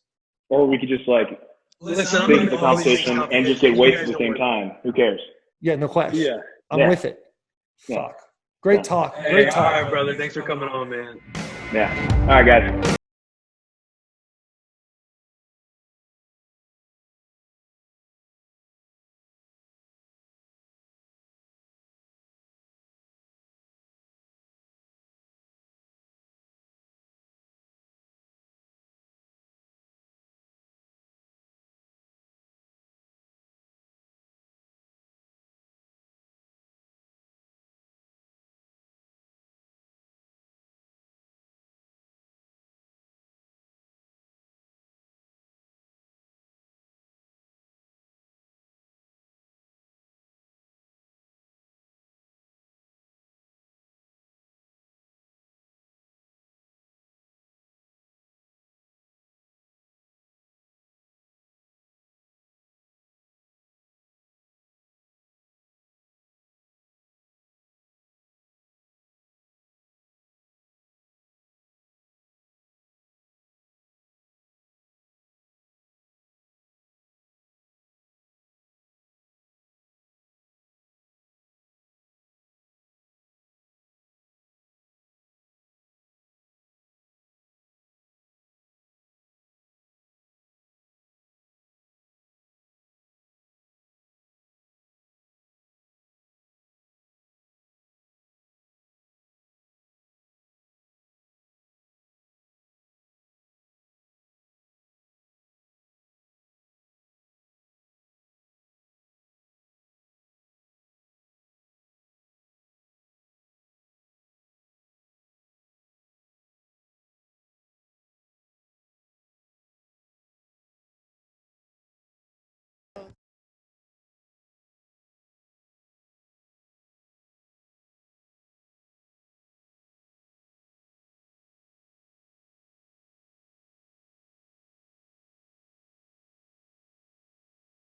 Or we could just like think the competition and just get wasted at the same time. Who cares? Yeah, no question. Yeah. I'm with it. Yeah. Fuck. Great talk. All right, brother. Thanks for coming on, man. Yeah. All right, guys.